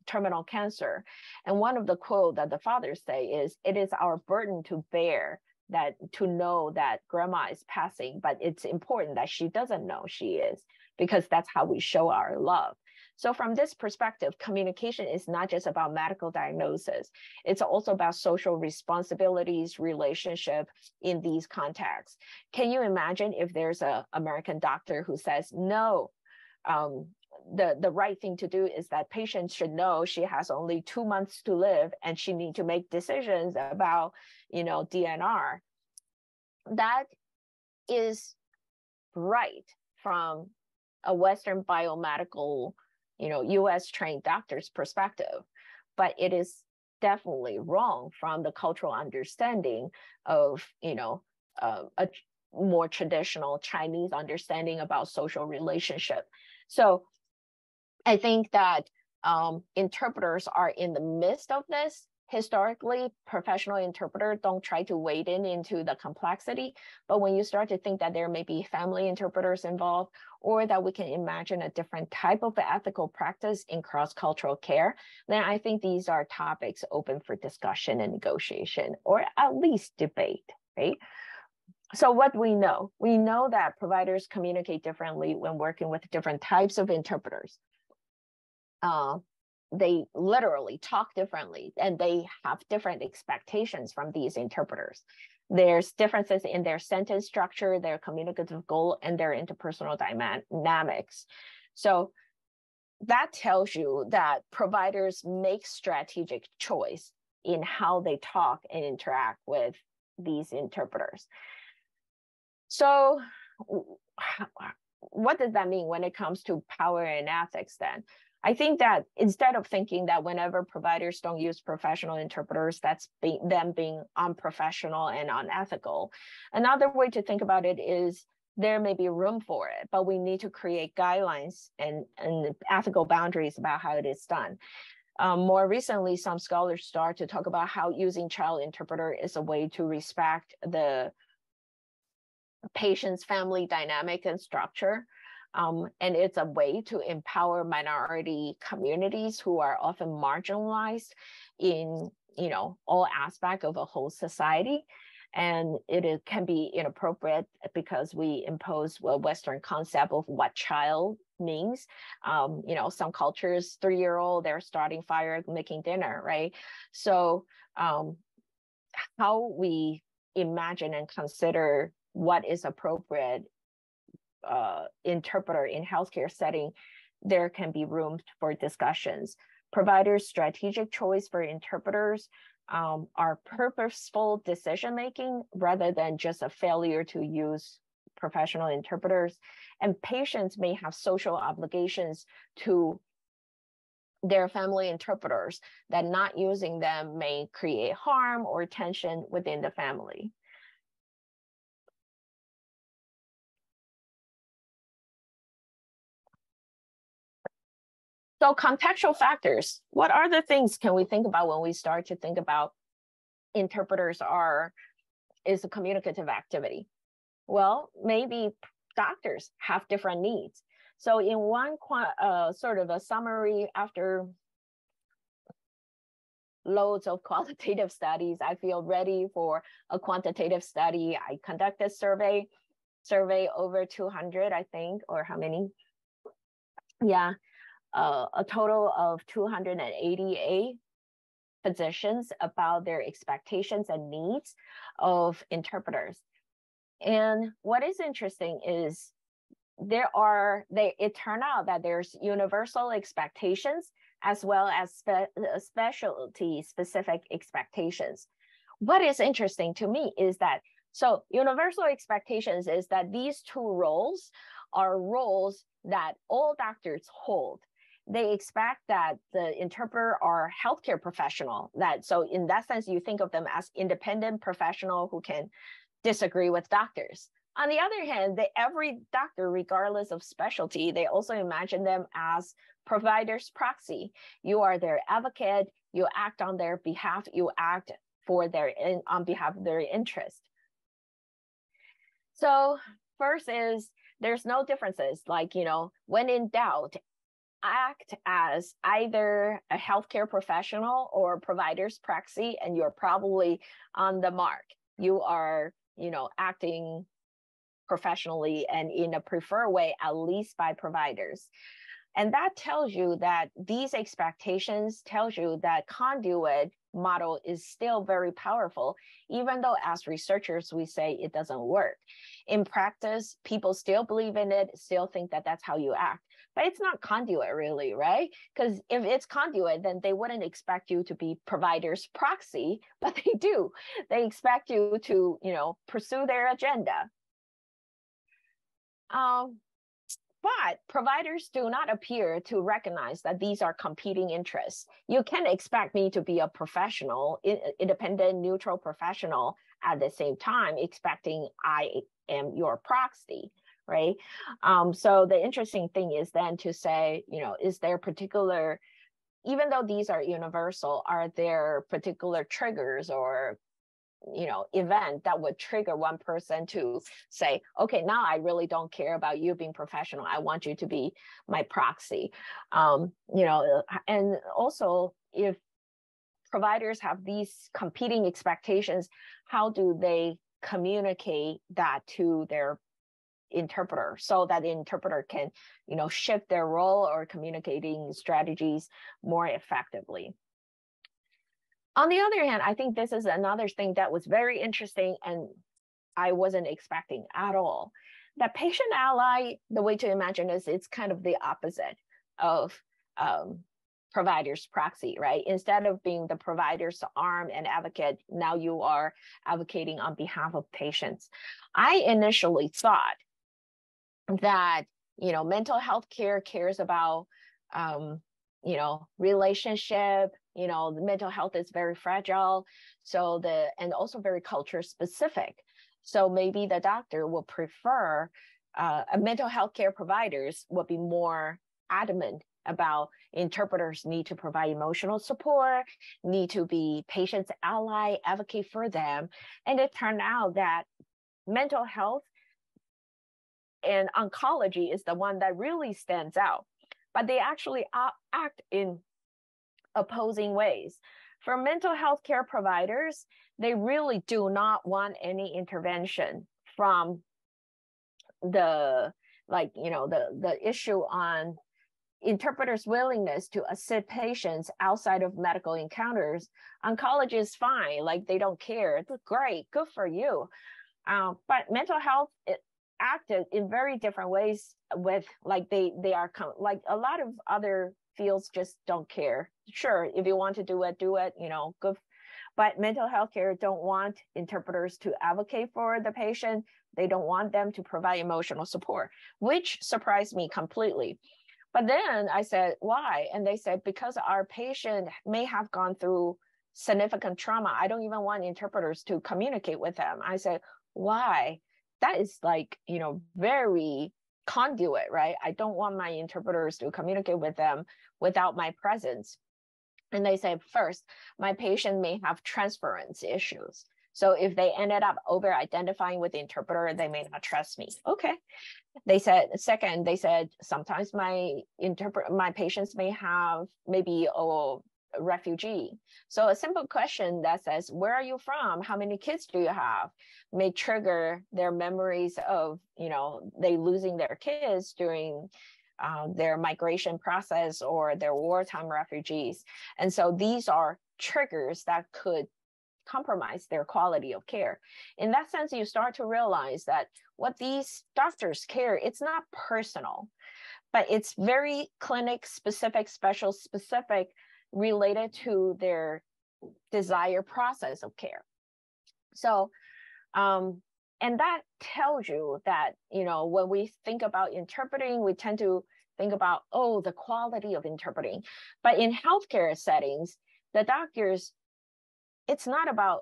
terminal cancer. And one of the quotes that the fathers say is, "It is our burden to bear that, to know that grandma is passing, but it's important that she doesn't know she is, because that's how we show our love." So from this perspective, communication is not just about medical diagnosis. It's also about social responsibilities, relationship in these contexts. Can you imagine if there's an American doctor who says, no, the right thing to do is that patient should know she has only 2 months to live and she needs to make decisions about, DNR. That is right from a Western biomedical, US trained doctor's perspective, but it is definitely wrong from the cultural understanding of, a more traditional Chinese understanding about social relationship. So I think that interpreters are in the midst of this. Historically, professional interpreters don't try to wade into the complexity, but when you start to think that there may be family interpreters involved, or that we can imagine a different type of ethical practice in cross-cultural care, then I think these are topics open for discussion and negotiation, or at least debate, right? So what do we know? We know that providers communicate differently when working with different types of interpreters. They literally talk differently, and they have different expectations from these interpreters. There's differences in their sentence structure, their communicative goal, and their interpersonal dynamics. So that tells you that providers make strategic choice in how they talk and interact with these interpreters. So what does that mean when it comes to power and ethics then? I think that instead of thinking that whenever providers don't use professional interpreters, that's them being unprofessional and unethical, another way to think about it is there may be room for it, but we need to create guidelines and ethical boundaries about how it is done. More recently, some scholars start to talk about how using child interpreter is a way to respect the patient's family dynamic and structure. And it's a way to empower minority communities who are often marginalized in, all aspects of a whole society. And it can be inappropriate because we impose a Western concept of what child means. Some cultures, 3-year-old, they're starting fire, making dinner, right? So how we imagine and consider what is appropriate interpreter in healthcare setting, there can be room for discussions. Providers' strategic choice for interpreters are purposeful decision-making rather than just a failure to use professional interpreters. And patients may have social obligations to their family interpreters that not using them may create harm or tension within the family. So contextual factors, what are the things can we think about when we start to think about interpreters is a communicative activity? Well, maybe doctors have different needs. So in one sort of a summary after loads of qualitative studies, I feel ready for a quantitative study. I conducted survey over 200, I think, or how many? Yeah. A total of 288 physicians about their expectations and needs of interpreters. And what is interesting is it turned out that there's universal expectations as well as specialty specific expectations. What is interesting to me is that, so universal expectations is that these two roles are roles that all doctors hold. They expect that the interpreter are healthcare professional, so in that sense, you think of them as independent professional who can disagree with doctors. On the other hand, every doctor, regardless of specialty, they also imagine them as provider's proxy. You are their advocate, you act on their behalf, you act on behalf of their interest. So first is, there's no differences, like, when in doubt, act as either a healthcare professional or provider's proxy, and you're probably on the mark. You are, acting professionally and in a preferred way, at least by providers. And that tells you that these expectations tells you that conduit model is still very powerful, even though as researchers, we say it doesn't work. In practice, people still believe in it, still think that that's how you act. But it's not conduit really, right? Because if it's conduit, then they wouldn't expect you to be provider's proxy, but they do. They expect you to, pursue their agenda. But providers do not appear to recognize that these are competing interests. You can't expect me to be a professional, independent, neutral professional at the same time, expecting I am your proxy, right? So the interesting thing is then to say, is there particular, even though these are universal, are there particular triggers or event that would trigger one person to say, okay, now I really don't care about you being professional. I want you to be my proxy. And also, if providers have these competing expectations, how do they communicate that to their interpreter so that the interpreter can, shift their role or communicating strategies more effectively? On the other hand, I think this is another thing that was very interesting and I wasn't expecting at all. That patient ally, the way to imagine is it's kind of the opposite of provider's proxy, right? Instead of being the provider's arm and advocate, now you are advocating on behalf of patients. I initially thought that, mental health care cares about, relationship, the mental health is very fragile. And also very culture specific. So maybe the doctor will prefer, mental health care providers will be more adamant about interpreters need to provide emotional support, need to be patient's ally, advocate for them. And it turned out that mental health and oncology is the one that really stands out. But they actually act in opposing ways. For mental health care providers, they really do not want any intervention from the issue on interpreters' willingness to assist patients outside of medical encounters. Oncology is fine, they don't care. Great, good for you. But mental health acted in very different ways with they are a lot of other fields just don't care. Sure, if you want to do it, good. But mental health care don't want interpreters to advocate for the patient. They don't want them to provide emotional support, which surprised me completely. But then I said, why? And they said, because our patient may have gone through significant trauma. I don't even want interpreters to communicate with them. I said, why? That is very conduit, right? I don't want my interpreters to communicate with them without my presence. And they say, first, my patient may have transference issues. So if they ended up over-identifying with the interpreter, they may not trust me. Okay. They said, second, sometimes my patients may be a refugee. So a simple question that says, where are you from? How many kids do you have? May trigger their memories of, they losing their kids during their migration process or their wartime refugees. And so these are triggers that could compromise their quality of care. In that sense, you start to realize that what these doctors care, it's not personal, but it's very clinic specific, special specific, related to their desired process of care. So, and that tells you that, you know, when we think about interpreting, we tend to think about, oh, the quality of interpreting. But in healthcare settings, the doctors, it's not about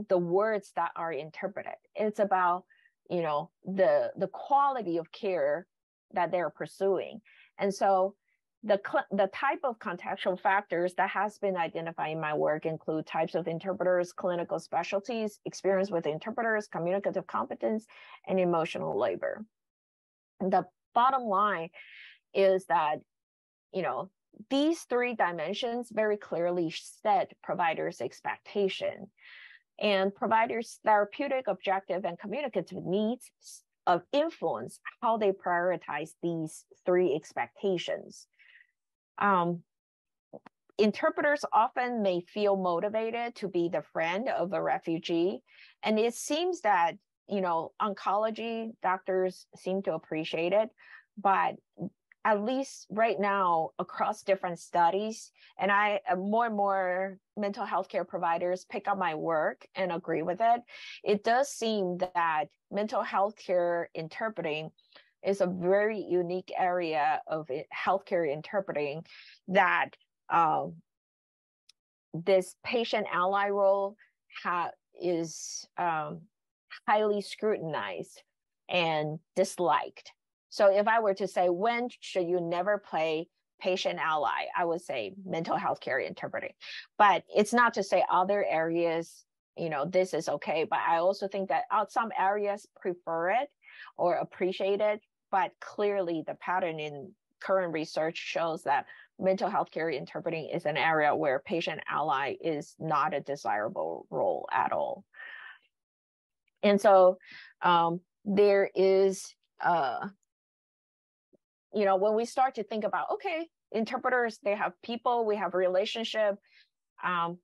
the words that are interpreted. It's about, you know, the quality of care that they're pursuing. And so the type of contextual factors that has been identified in my work include types of interpreters, clinical specialties, experience with interpreters, communicative competence, and emotional labor. And the bottom line is that, you know, these three dimensions very clearly set providers' expectation, and providers' therapeutic, objective, and communicative needs of influence how they prioritize these three expectations. Interpreters often may feel motivated to be the friend of a refugee. And it seems that, you know, oncology doctors seem to appreciate it, but at least right now across different studies, and more and more mental health care providers pick up my work and agree with it. It does seem that mental health care interpreting is a very unique area of healthcare interpreting that this patient ally role is highly scrutinized and disliked. So if I were to say, when should you never play patient ally, I would say mental health care interpreting. But it's not to say other areas, you know, this is okay. But I also think that some areas prefer it or appreciate it. But clearly the pattern in current research shows that mental health care interpreting is an area where patient ally is not a desirable role at all. And so there is, you know, when we start to think about, okay, interpreters, they have people, we have relationship, then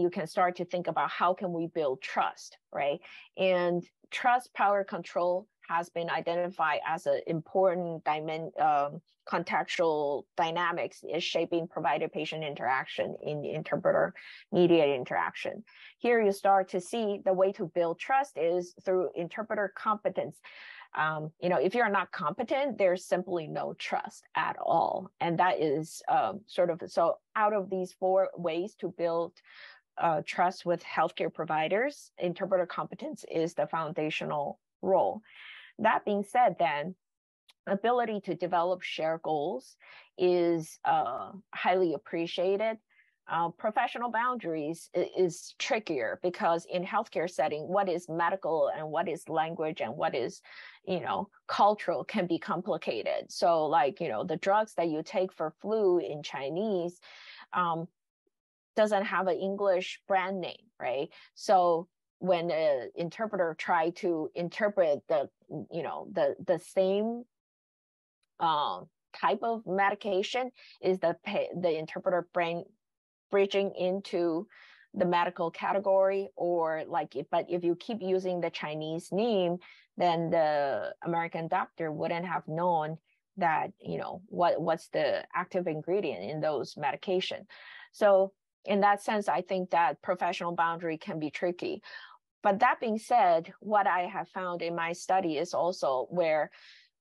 you can start to think about how can we build trust, right? And trust, power, control has been identified as an important contextual dynamics is shaping provider-patient interaction in interpreter-mediated interaction. Here you start to see the way to build trust is through interpreter competence. You know, if you're not competent, there's simply no trust at all. And that is so out of these four ways to build trust with healthcare providers, interpreter competence is the foundational role. That being said, then, ability to develop shared goals is highly appreciated. Professional boundaries is trickier because in healthcare setting, what is medical and what is language and what is, you know, cultural can be complicated. So like, you know, the drugs that you take for flu in Chinese doesn't have an English brand name, right? So when an interpreter try to interpret the, you know, the same type of medication, is the interpreter bridging into the medical category, or like but if you keep using the Chinese name, then the American doctor wouldn't have known that, you know, what's the active ingredient in those medication. So in that sense, I think that professional boundary can be tricky. But that being said, what I have found in my study is also where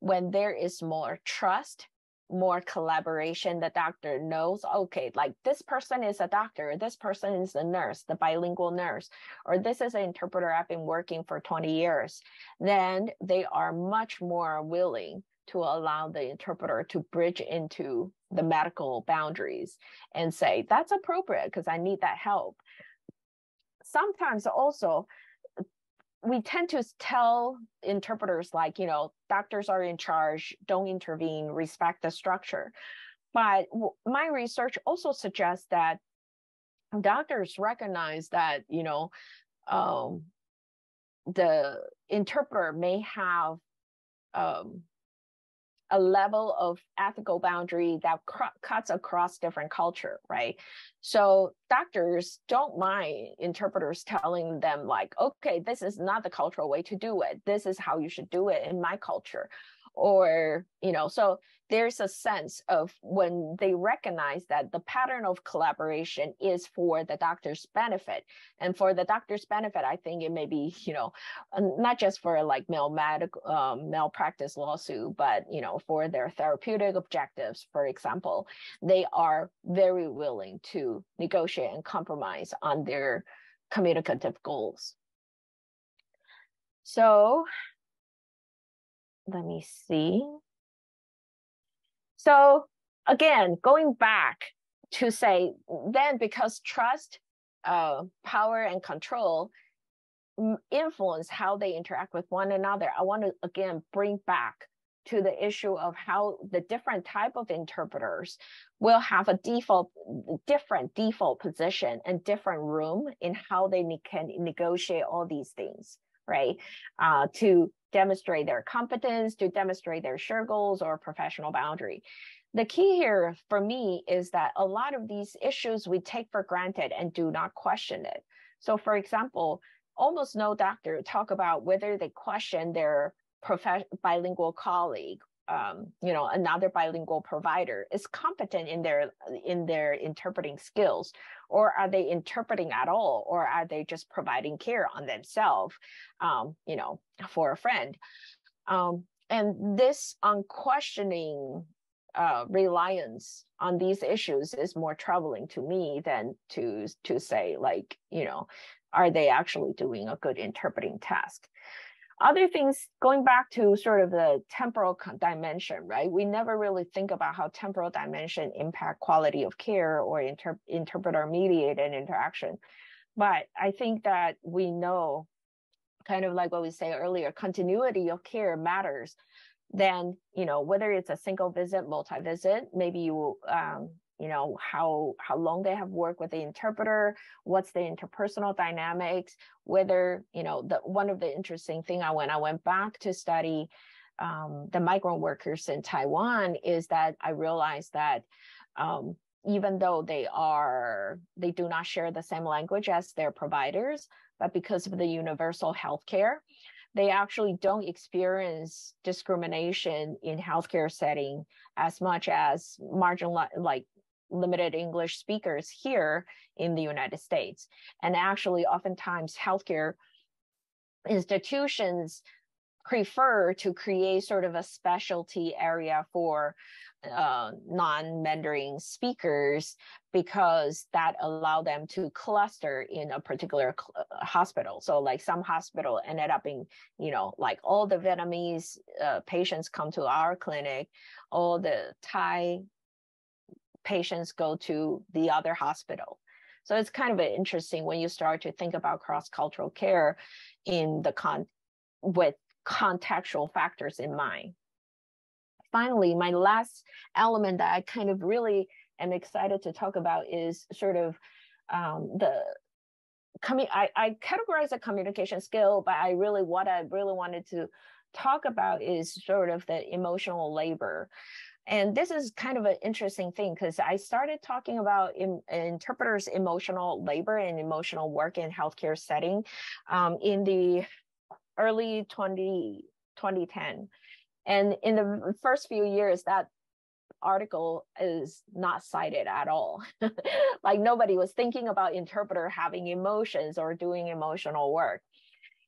when there is more trust, more collaboration, the doctor knows, okay, like this person is a doctor, this person is a nurse, the bilingual nurse, or this is an interpreter I've been working for 20 years, then they are much more willing to allow the interpreter to bridge into the medical boundaries and say, that's appropriate because I need that help. Sometimes also, we tend to tell interpreters like, you know, doctors are in charge, don't intervene, respect the structure. But my research also suggests that doctors recognize that, you know, the interpreter may have a level of ethical boundary that cuts across different culture, right? So doctors don't mind interpreters telling them like, okay, this is not the cultural way to do it. This is how you should do it in my culture. Or, so there's a sense of when they recognize that the pattern of collaboration is for the doctor's benefit. And for the doctor's benefit, I think it may be, not just for like malpractice lawsuit, but, for their therapeutic objectives, for example, they are very willing to negotiate and compromise on their communicative goals. So let me see. So again, going back to say, then because trust, power, and control influence how they interact with one another, I want to again bring back to the issue of how the different type of interpreters will have a different default position and different room in how they can negotiate all these things, right? To demonstrate their competence, to demonstrate their shared goals or professional boundary. The key here for me is that a lot of these issues we take for granted and do not question it. So for example, almost no doctor talk about whether they question their bilingual colleague, another bilingual provider is competent in their interpreting skills, or are they interpreting at all, or are they just providing care on themselves, for a friend. And this unquestioning reliance on these issues is more troubling to me than to say like, are they actually doing a good interpreting task? Other things, going back to sort of the temporal dimension, right? We never really think about how temporal dimension impact quality of care or interpreter-mediated interaction. But I think that we know, kind of like what we say earlier, continuity of care matters. Then, whether it's a single visit, multi-visit, maybe you how long they have worked with the interpreter, what's the interpersonal dynamics, whether, one of the interesting thing when I went back to study the migrant workers in Taiwan is that I realized that even though they do not share the same language as their providers, but because of the universal healthcare, they actually don't experience discrimination in healthcare setting as much as limited English speakers here in the United States. And actually, oftentimes, healthcare institutions prefer to create sort of a specialty area for non-Mandarin speakers because that allow them to cluster in a particular hospital. So like some hospital ended up being, like all the Vietnamese patients come to our clinic, all the Thai patients go to the other hospital. So it's kind of interesting when you start to think about cross-cultural care in with contextual factors in mind. Finally, my last element that I kind of really am excited to talk about is sort of I categorize a communication skill, but what I really wanted to talk about is sort of the emotional labor. And this is kind of an interesting thing because I started talking about interpreters' emotional labor and emotional work in healthcare setting in the early 2010. And in the first few years, that article is not cited at all. Like nobody was thinking about interpreter having emotions or doing emotional work.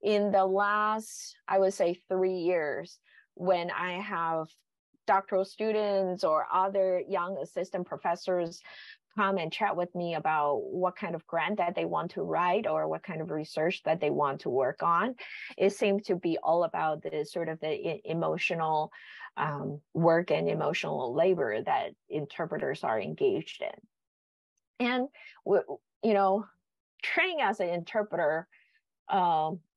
In the last, I would say 3 years, when I have doctoral students or other young assistant professors come and chat with me about what kind of grant that they want to write or what kind of research that they want to work on, it seems to be all about the sort of the emotional work and emotional labor that interpreters are engaged in. And, training as an interpreter,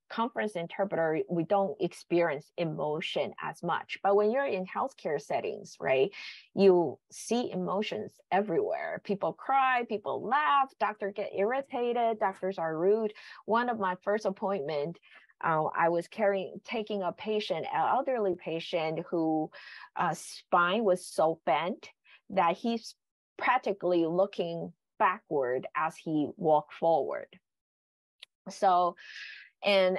conference interpreter, we don't experience emotion as much. But when you're in healthcare settings, right, you see emotions everywhere. People cry, people laugh, doctors get irritated, doctors are rude. One of my first appointment, I was taking a patient, an elderly patient who spine was so bent that he's practically looking backward as he walked forward. So he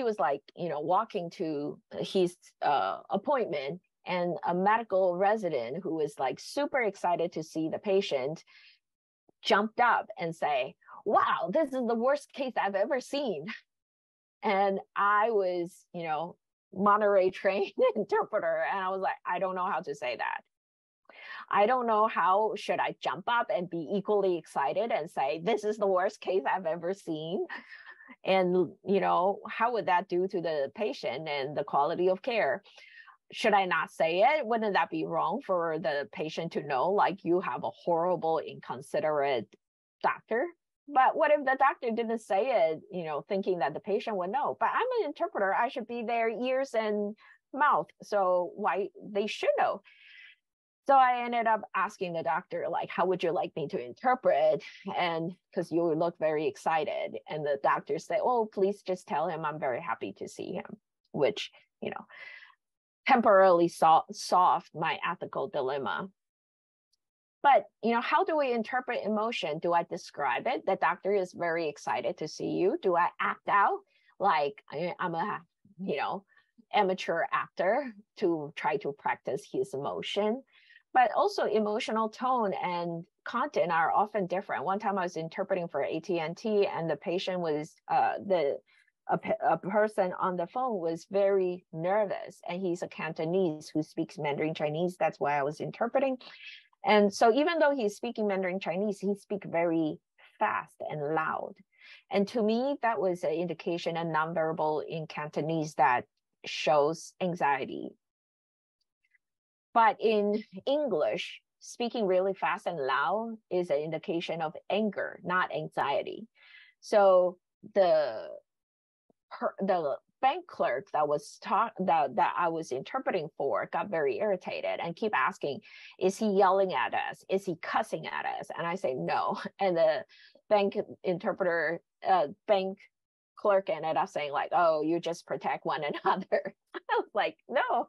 was like, walking to his appointment, and a medical resident who was like super excited to see the patient jumped up and say, "Wow, this is the worst case I've ever seen." And I was, Monterey trained interpreter, and I was like, I don't know how to say that. I don't know how should I jump up and be equally excited and say, this is the worst case I've ever seen. And, how would that do to the patient and the quality of care? Should I not say it? Wouldn't that be wrong for the patient to know, like, you have a horrible, inconsiderate doctor? But what if the doctor didn't say it, thinking that the patient would know? But I'm an interpreter. I should be their ears and mouth. So why they should know? So I ended up asking the doctor, like, how would you like me to interpret? And because you look very excited. And the doctor said, oh, please just tell him I'm very happy to see him, which, temporarily solved my ethical dilemma. But, how do we interpret emotion? Do I describe it? The doctor is very excited to see you. Do I act out like I'm a, amateur actor to try to practice his emotion? But also emotional tone and content are often different. One time I was interpreting for AT&T, and the patient was, a person on the phone was very nervous, and he's a Cantonese who speaks Mandarin Chinese. That's why I was interpreting. And so even though he's speaking Mandarin Chinese, he speaks very fast and loud. And to me, that was an indication, a nonverbal in Cantonese that shows anxiety. But in English, speaking really fast and loud is an indication of anger, not anxiety. So the bank clerk that I was interpreting for got very irritated and keep asking, is he yelling at us? Is he cussing at us? And I say no. And the bank clerk ended up saying, like, oh, you just protect one another. I was like, no.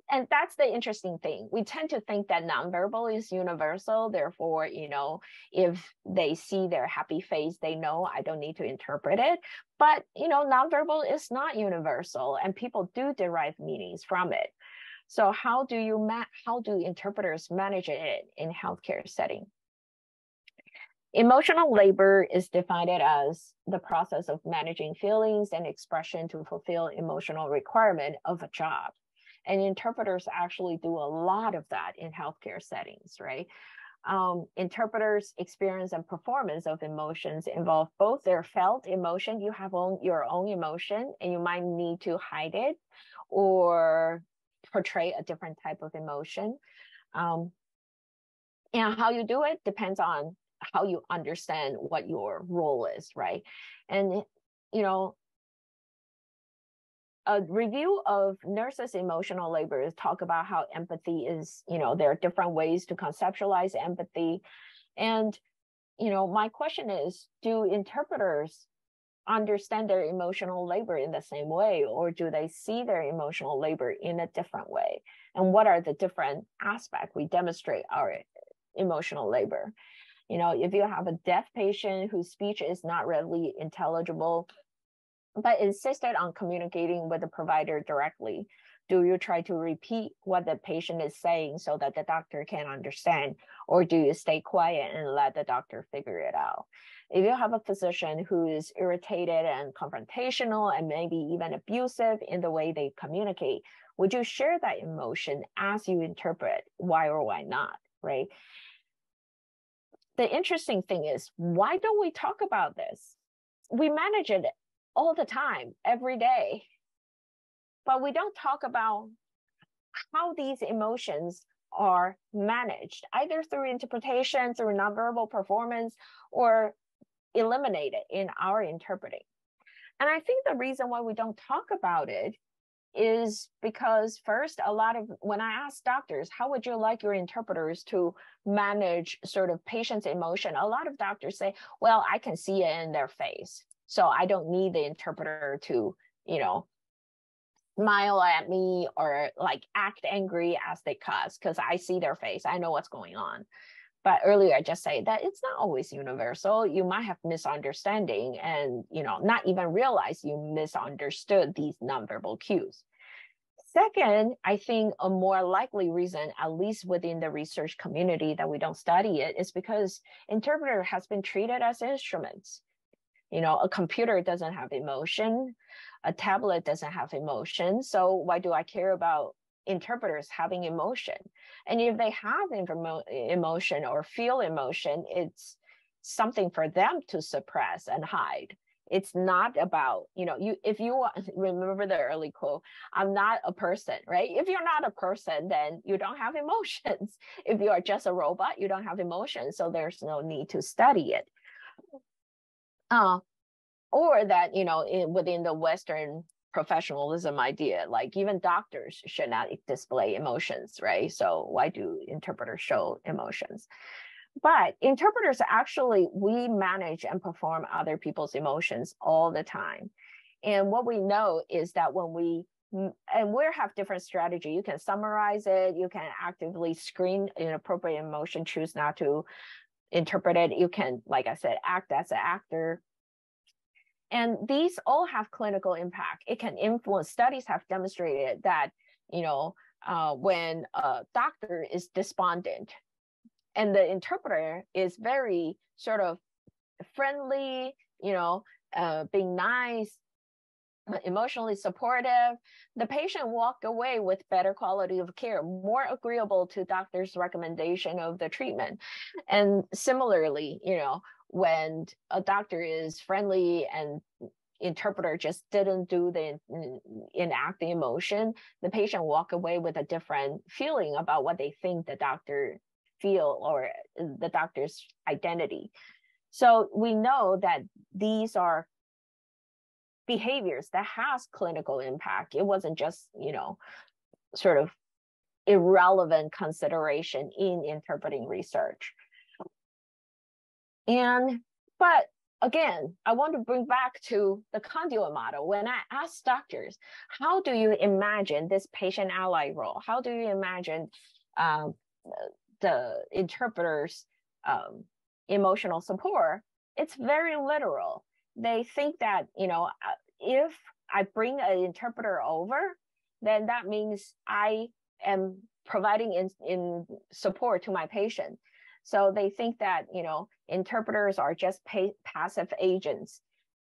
And that's the interesting thing. We tend to think that nonverbal is universal. Therefore, if they see their happy face, they know I don't need to interpret it. But, nonverbal is not universal, and people do derive meanings from it. So how do interpreters manage it in healthcare setting? Emotional labor is defined as the process of managing feelings and expression to fulfill emotional requirement of a job. And interpreters actually do a lot of that in healthcare settings, right? Interpreters' experience and performance of emotions involve both their felt emotion. You have your own emotion, and you might need to hide it or portray a different type of emotion. And how you do it depends on how you understand what your role is, right? And, a review of nurses' emotional labor talk about how empathy is, there are different ways to conceptualize empathy. And, my question is, do interpreters understand their emotional labor in the same way, or do they see their emotional labor in a different way? And what are the different aspects we demonstrate our emotional labor? If you have a deaf patient whose speech is not readily intelligible, but insisted on communicating with the provider directly, do you try to repeat what the patient is saying so that the doctor can understand, or do you stay quiet and let the doctor figure it out? If you have a physician who is irritated and confrontational and maybe even abusive in the way they communicate, would you share that emotion as you interpret? Why or why not, right? The interesting thing is, why don't we talk about this? We manage it all the time, every day. But we don't talk about how these emotions are managed, either through interpretation, through nonverbal performance, or eliminated in our interpreting. And I think the reason why we don't talk about it is because first, when I ask doctors, how would you like your interpreters to manage sort of patient's emotion? A lot of doctors say, well, I can see it in their face. So I don't need the interpreter to, you know, smile at me or like act angry as they cuss, because I see their face, I know what's going on. But earlier I just say that it's not always universal. You might have misunderstanding and, you know, not even realize you misunderstood these nonverbal cues. Second, I think a more likely reason, at least within the research community, that we don't study it is because interpreter has been treated as instruments. You know, a computer doesn't have emotion, a tablet doesn't have emotion. So why do I care about interpreters having emotion? And if they have emotion or feel emotion, it's something for them to suppress and hide. It's not about, you know, if you remember the early quote, I'm not a person, right? If you're not a person, then you don't have emotions. If you are just a robot, you don't have emotions. So there's no need to study it. Or that, you know, within the Western professionalism idea, like even doctors should not display emotions, right? So why do interpreters show emotions? But interpreters actually, we manage and perform other people's emotions all the time. And what we know is that when we have different strategy, you can summarize it, you can actively screen inappropriate emotion, choose not to interpret it. You can, like I said, act as an actor. And these all have clinical impact. It can influence. Studies have demonstrated that, you know, when a doctor is despondent and the interpreter is very sort of friendly, you know, being nice, emotionally supportive, the patient walked away with better quality of care, more agreeable to doctor's recommendation of the treatment. And similarly, you know, when a doctor is friendly and interpreter just didn't do the enact the emotion, the patient walk away with a different feeling about what they think the doctor feel or the doctor's identity. So we know that these are behaviors that has clinical impact. It wasn't just, you know, sort of irrelevant consideration in interpreting research. But again, I want to bring back to the conduit model. When I ask doctors, how do you imagine this patient ally role? How do you imagine the interpreter's emotional support? It's very literal. They think that, you know, if I bring an interpreter over, then that means I am providing in support to my patient. So they think that, you know, interpreters are just passive agents.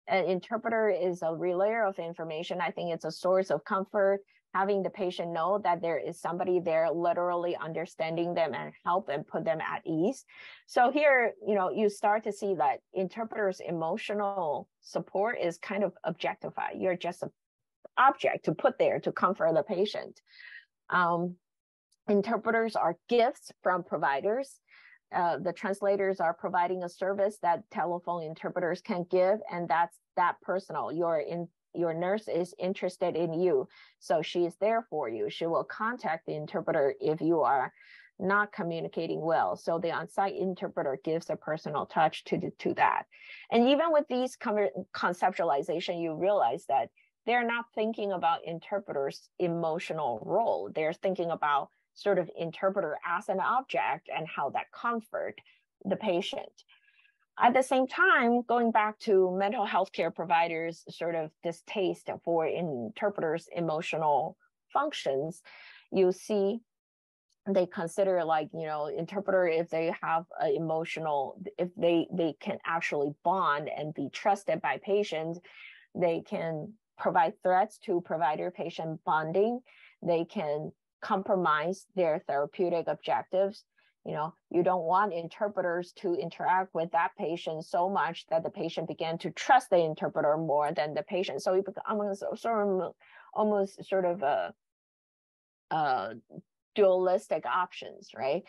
An interpreter is a relayer of information. I think it's a source of comfort, having the patient know that there is somebody there literally understanding them and help and put them at ease. So here, you know, you start to see that interpreters' emotional support is kind of objectified. You're just an object to put there to comfort the patient. Interpreters are gifts from providers. The translators are providing a service that telephone interpreters can give, and that's that personal. Your nurse is interested in you, so she is there for you. She will contact the interpreter if you are not communicating well. So the on-site interpreter gives a personal touch to that. And even with these conceptualization, you realize that they're not thinking about interpreters' emotional role. They're thinking about sort of interpreter as an object and how that comfort the patient. At the same time, going back to mental health care providers' sort of distaste for interpreters' emotional functions, you see they consider, like, you know, interpreter, if they have an emotional, if they can actually bond and be trusted by patients, they can provide threats to provider-patient bonding. They can compromise their therapeutic objectives. You know, you don't want interpreters to interact with that patient so much that the patient began to trust the interpreter more than the patient. So it becomes almost sort of a dualistic options, right?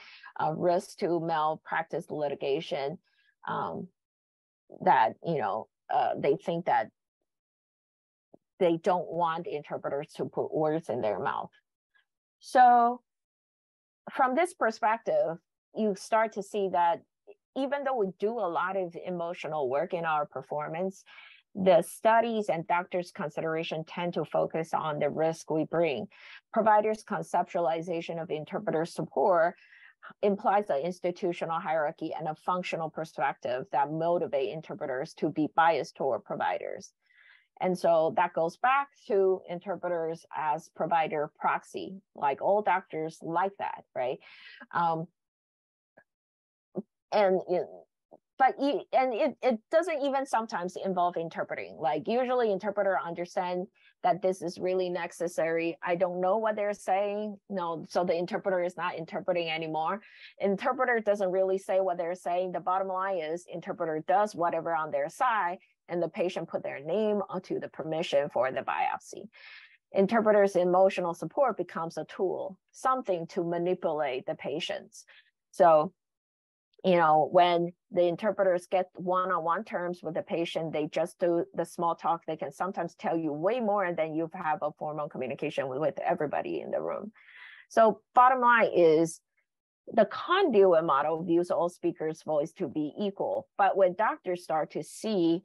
Risk to malpractice litigation, that, you know, they think that they don't want interpreters to put words in their mouth. So from this perspective, you start to see that even though we do a lot of emotional work in our performance, the studies and doctors' consideration tend to focus on the risk we bring. Providers' conceptualization of interpreter support implies an institutional hierarchy and a functional perspective that motivate interpreters to be biased toward providers. And so that goes back to interpreters as provider proxy, like all doctors like that, right? It doesn't even sometimes involve interpreting. Like usually interpreter understand that this is really necessary. I don't know what they're saying. No, so the interpreter is not interpreting anymore. Interpreter doesn't really say what they're saying. The bottom line is interpreter does whatever on their side, and the patient put their name onto the permission for the biopsy. Interpreter's emotional support becomes a tool, something to manipulate the patients. So, you know, when the interpreters get one-on-one terms with the patient, they just do the small talk. They can sometimes tell you way more than you have a formal communication with everybody in the room. So bottom line is the conduit model views all speakers' voice to be equal. But when doctors start to see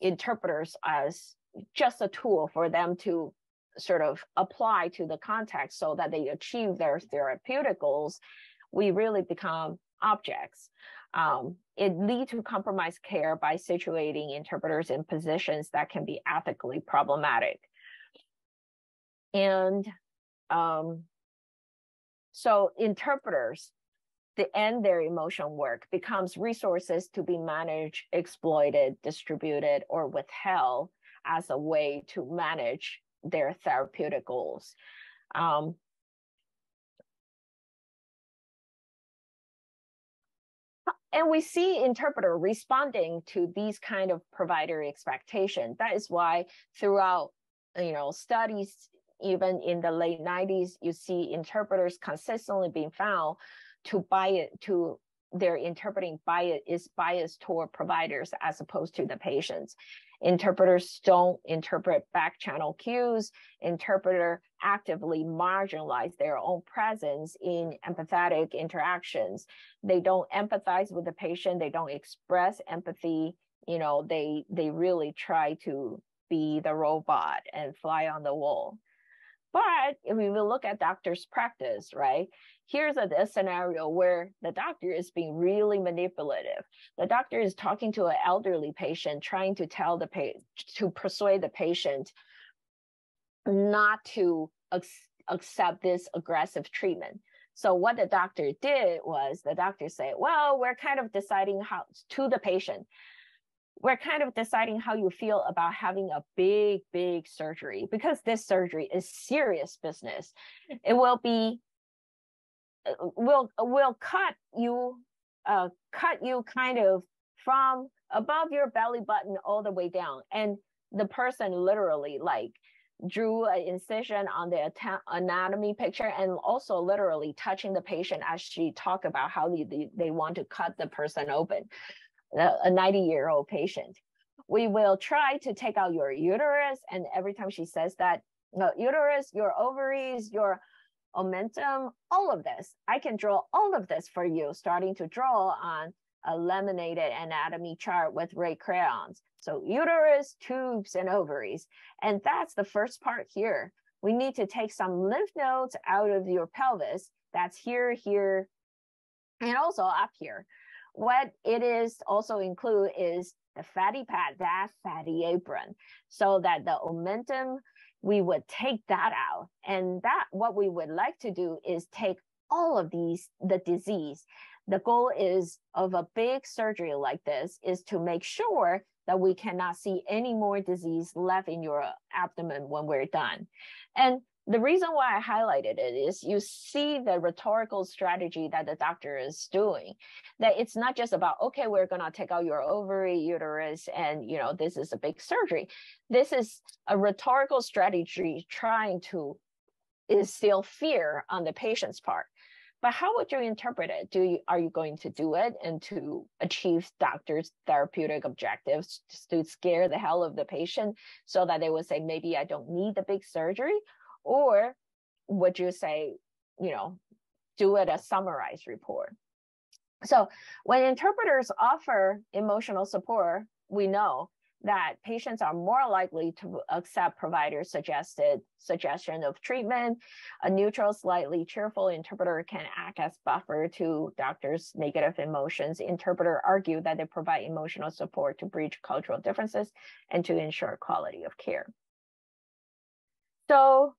interpreters as just a tool for them to sort of apply to the context so that they achieve their therapeutic goals, we really become objects. It leads to compromised care by situating interpreters in positions that can be ethically problematic. And so interpreters, to end their emotion work, becomes resources to be managed, exploited, distributed, or withheld as a way to manage their therapeutic goals. And we see interpreter responding to these kind of provider expectations. That is why throughout, you know, studies, even in the late 90s, you see interpreters consistently being found to their interpreting bias is biased toward providers as opposed to the patients. Interpreters don't interpret back channel cues. Interpreter actively marginalize their own presence in empathetic interactions. They don't empathize with the patient. They don't express empathy. You know, they really try to be the robot and fly on the wall. But if we will look at doctor's practice, right? Here's a scenario where the doctor is being really manipulative. The doctor is talking to an elderly patient, trying to tell to persuade the patient not to accept this aggressive treatment. So what the doctor did was the doctor said, well, we're kind of deciding how to the patient. We're kind of deciding how you feel about having a big surgery, because this surgery is serious business. It will be, will cut you kind of from above your belly button all the way down. And the person literally like drew an incision on the anatomy picture and also literally touching the patient as she talked about how they want to cut the person open. A 90-year-old patient. We will try to take out your uterus, and every time she says that, uterus, your ovaries, your omentum, all of this, I can draw all of this for you, starting to draw on a laminated anatomy chart with red crayons. So uterus, tubes, and ovaries. And that's the first part here. We need to take some lymph nodes out of your pelvis. That's here, and also up here. What it is also include is the fatty pad, that fatty apron, so that the omentum, we would take that out. And that what we would like to do is take all of these, the disease. The goal is of a big surgery like this is to make sure that we cannot see any more disease left in your abdomen when we're done. And the reason why I highlighted it is you see the rhetorical strategy that the doctor is doing, that it's not just about, okay, we're going to take out your ovary, uterus, and, you know, this is a big surgery. This is a rhetorical strategy trying to instill fear on the patient's part. But how would you interpret it? Are you going to do it and to achieve doctor's therapeutic objectives, to scare the hell of the patient so that they would say, maybe I don't need the big surgery? Or would you say, you know, do it a summarized report? So when interpreters offer emotional support, we know that patients are more likely to accept providers' suggestion of treatment. A neutral, slightly cheerful interpreter can act as buffer to doctors' negative emotions. Interpreter argue that they provide emotional support to bridge cultural differences and to ensure quality of care. So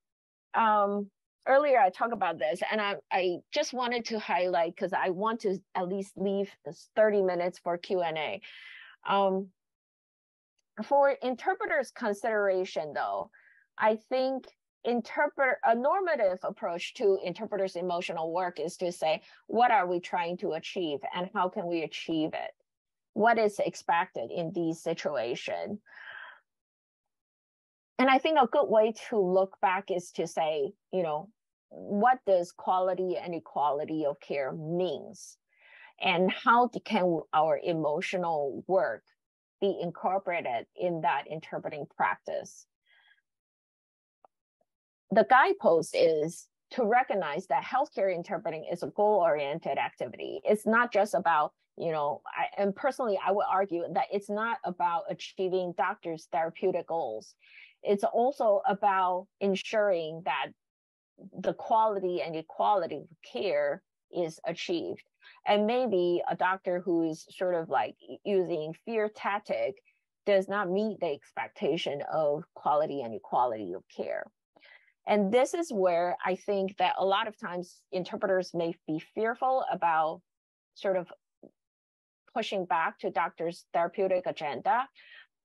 earlier I talked about this, and I just wanted to highlight, because I want to at least leave 30 minutes for Q&A. For interpreters' consideration, though, I think a normative approach to interpreters' emotional work is to say, what are we trying to achieve and how can we achieve it? What is expected in these situations? And I think a good way to look back is to say, what does quality and equality of care means? And how can our emotional work be incorporated in that interpreting practice? The guidepost is to recognize that healthcare interpreting is a goal-oriented activity. It's not just about, and personally, I would argue that it's not about achieving doctors' therapeutic goals. It's also about ensuring that the quality and equality of care is achieved. And maybe a doctor who is sort of like using fear tactic does not meet the expectation of quality and equality of care. And this is where I think that a lot of times interpreters may be fearful about sort of pushing back to doctors' therapeutic agenda.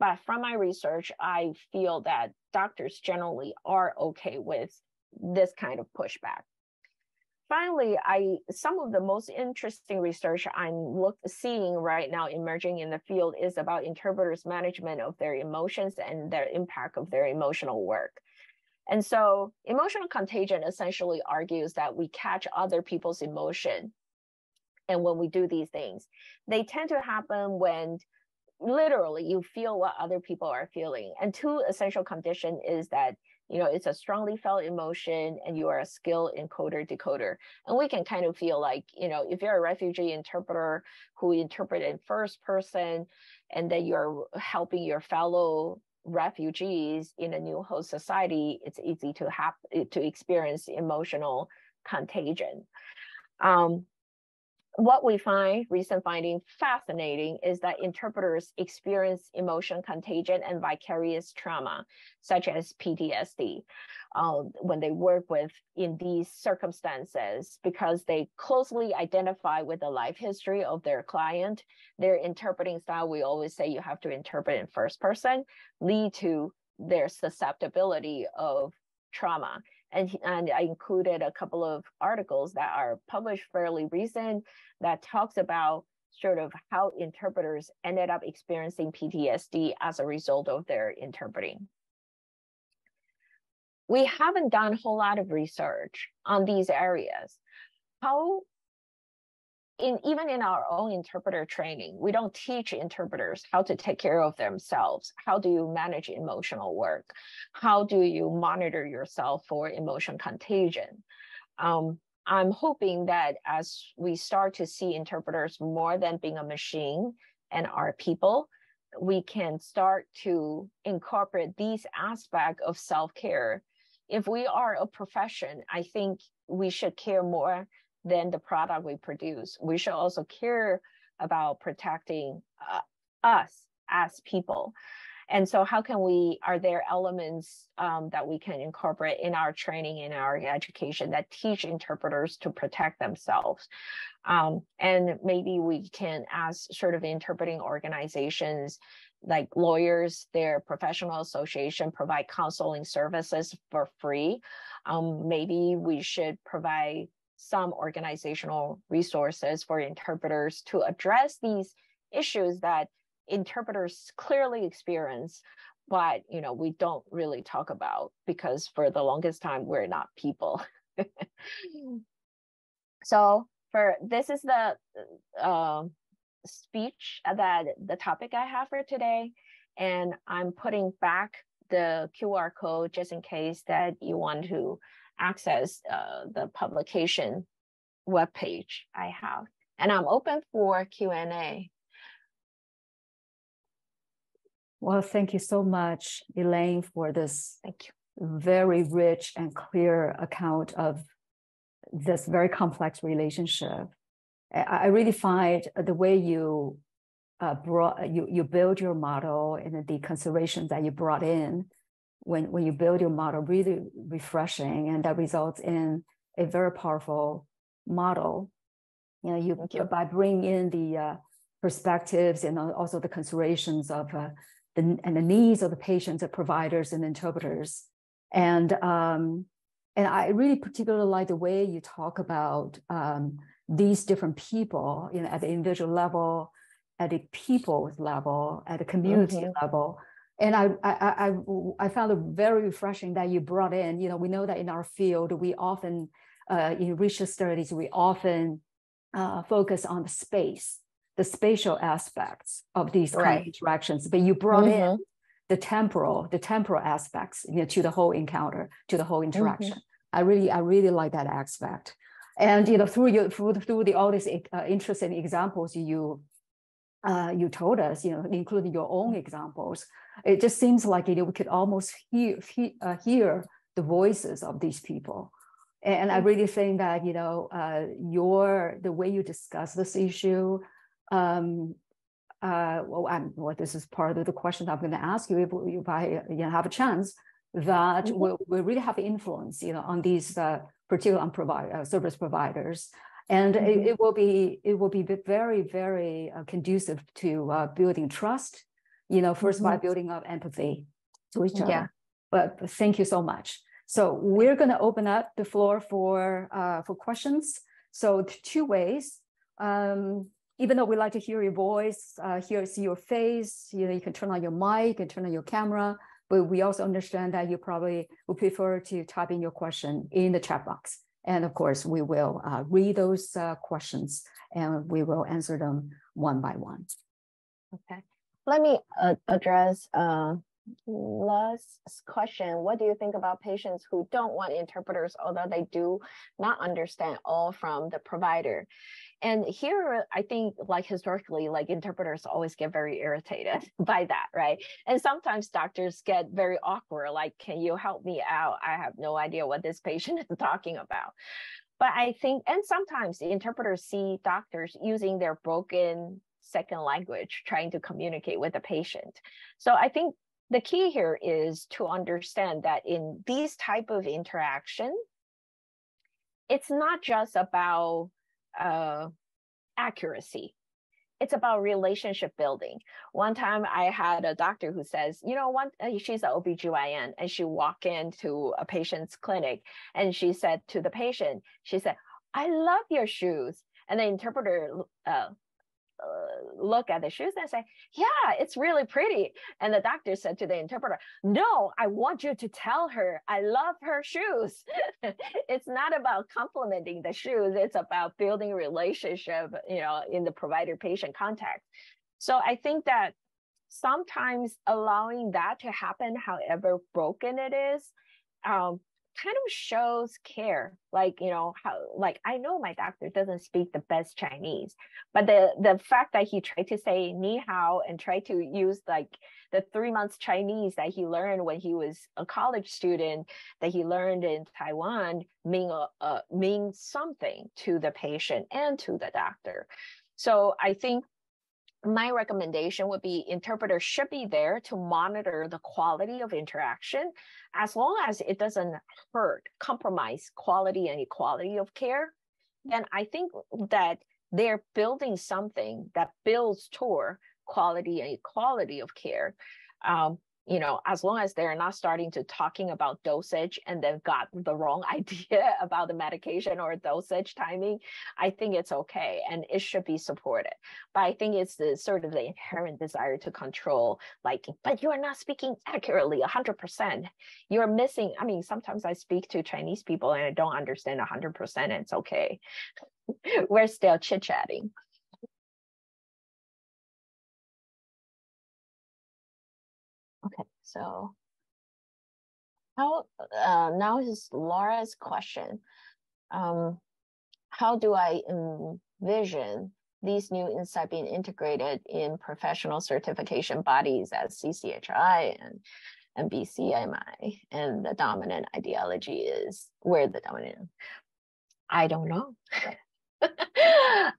But from my research, I feel that doctors generally are okay with this kind of pushback. Finally, some of the most interesting research I'm seeing right now emerging in the field is about interpreters' management of their emotions and their impact of their emotional work. And so emotional contagion essentially argues that we catch other people's emotion. And when we do these things, they tend to happen when literally you feel what other people are feeling. And two essential conditions is that it's a strongly felt emotion and you are a skilled encoder decoder. And we can kind of feel like, if you're a refugee interpreter who interpret in first person, and then you're helping your fellow refugees in a new host society, it's easy to experience emotional contagion. What we find, recent finding fascinating, is that interpreters experience emotion contagion and vicarious trauma, such as PTSD, when they work in these circumstances, because they closely identify with the life history of their client. Their interpreting style, we always say you have to interpret in first person, lead to their susceptibility of trauma. And I included a couple of articles that are published fairly recent that talks about sort of how interpreters ended up experiencing PTSD as a result of their interpreting. We haven't done a whole lot of research on these areas. Even in our own interpreter training, we don't teach interpreters how to take care of themselves. How do you manage emotional work? How do you monitor yourself for emotion contagion? I'm hoping that as we start to see interpreters more than being a machine and are people, we can start to incorporate these aspects of self-care. If we are a profession, I think we should care more than the product we produce. We should also care about protecting us as people. And so are there elements that we can incorporate in our training, in our education, that teach interpreters to protect themselves? And maybe we can, as sort of interpreting organizations, like lawyers, their professional association, provide counseling services for free. Maybe we should provide some organizational resources for interpreters to address these issues that interpreters clearly experience, but we don't really talk about, because for the longest time we're not people. So this is the speech, that the topic I have for today, and I'm putting back the QR code just in case that you want to access the publication webpage I have. And I'm open for Q&A. Well, thank you so much, Elaine, for this Thank you. very rich and clear account of this very complex relationship. I really find the way you you build your model and the considerations that you brought in when you build your model really refreshing, and that results in a very powerful model. You know, by bringing in the perspectives and also the considerations of the needs of the patients, the providers, and interpreters. And I really particularly like the way you talk about these different people, you know, at the individual level, at the people's level, at the community level. And I found it very refreshing that you brought in, you know, we know that in our field, we often, in research studies, we often focus on the spatial aspects of these kind of interactions, but you brought in the temporal aspects, you know, to the whole encounter, to the whole interaction. I really like that aspect. And, you know, through all these interesting examples you told us, you know, including your own examples, it just seems like, you know, we could almost hear the voices of these people. And I really think that, you know, the way you discuss this issue, this is part of the question I'm going to ask you if I have a chance, that will really have influence, you know, on these particular service providers. And it will be very, very conducive to building trust, you know, first by building up empathy to each other. But thank you so much. So we're going to open up the floor for questions. So two ways. Even though we like to hear your voice, see your face, you know, you can turn on your mic and turn on your camera, but we also understand that you probably would prefer to type in your question in the chat box. And of course, we will read those questions and we will answer them one by one. Okay. Let me address last question. What do you think about patients who don't want interpreters, although they do not understand all from the provider? And here, I think, like historically, like interpreters always get very irritated by that, right? And sometimes doctors get very awkward, like, can you help me out? I have no idea what this patient is talking about. But I think, and sometimes the interpreters see doctors using their broken second language, trying to communicate with the patient. So I think the key here is to understand that in these type of interaction, it's not just about accuracy. It's about relationship building. One time I had a doctor who says, you know, she's an OBGYN, and she walked into a patient's clinic and she said to the patient, she said, I love your shoes. And the interpreter look at the shoes and say, yeah, it's really pretty. And the doctor said to the interpreter, no, I want you to tell her I love her shoes. It's not about complimenting the shoes. It's about building a relationship, you know, in the provider-patient context. So I think that sometimes allowing that to happen, however broken it is, kind of shows care. Like, you know, how, like, I know my doctor doesn't speak the best Chinese, but the fact that he tried to say ni hao and try to use like the 3 months Chinese that he learned when he was a college student, that he learned in Taiwan, means something to the patient and to the doctor. So I think my recommendation would be interpreters should be there to monitor the quality of interaction, as long as it doesn't compromise quality and equality of care. Then I think that they're building something that builds toward quality and equality of care. You know, as long as they're not starting to talking about dosage and they've got the wrong idea about the medication or dosage timing, I think it's okay and it should be supported. But I think it's the sort of the inherent desire to control, like, but you are not speaking accurately 100%. You're missing. I mean, sometimes I speak to Chinese people and I don't understand 100%. And it's okay. We're still chit-chatting. Okay, so how now is Laura's question. How do I envision these new insights being integrated in professional certification bodies as CCHI and BCMI, and the dominant ideology is where the dominant, I don't know.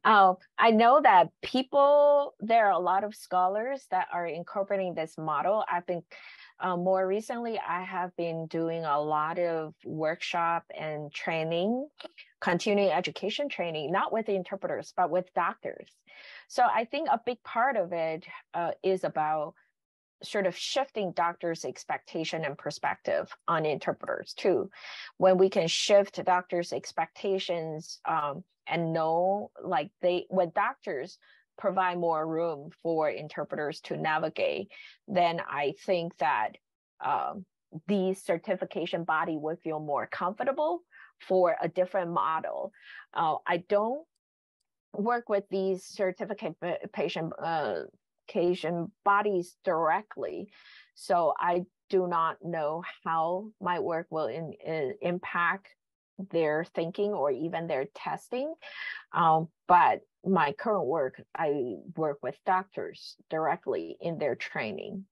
I know that there are a lot of scholars that are incorporating this model. I've been, more recently, I have been doing a lot of workshop and training, continuing education training, not with the interpreters, but with doctors. So I think a big part of it is about sort of shifting doctors' expectation and perspective on interpreters too. When we can shift doctors' expectations and know, like when doctors provide more room for interpreters to navigate, then I think that the certification body would feel more comfortable for a different model. I don't work with these certification bodies directly, so I do not know how my work will impact their thinking or even their testing. But my current work, I work with doctors directly in their training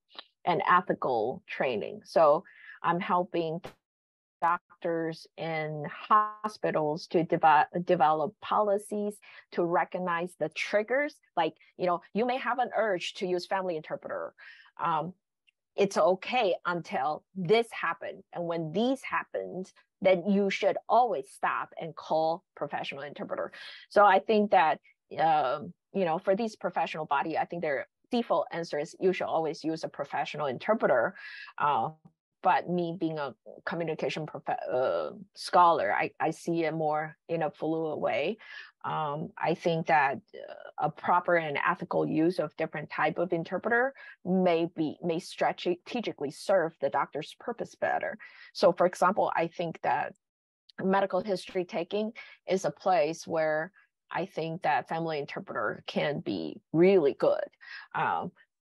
and ethical training. So I'm helping doctors in hospitals to develop policies to recognize the triggers. Like, you may have an urge to use family interpreter. It's okay until this happened. And when these happened, then you should always stop and call professional interpreter. So I think that, for these professional body, I think their default answer is you should always use a professional interpreter. But me being a communication scholar, I see it more in a fluid way. I think that a proper and ethical use of different type of interpreter may strategically serve the doctor's purpose better. So for example, I think that medical history taking is a place where I think that family interpreter can be really good.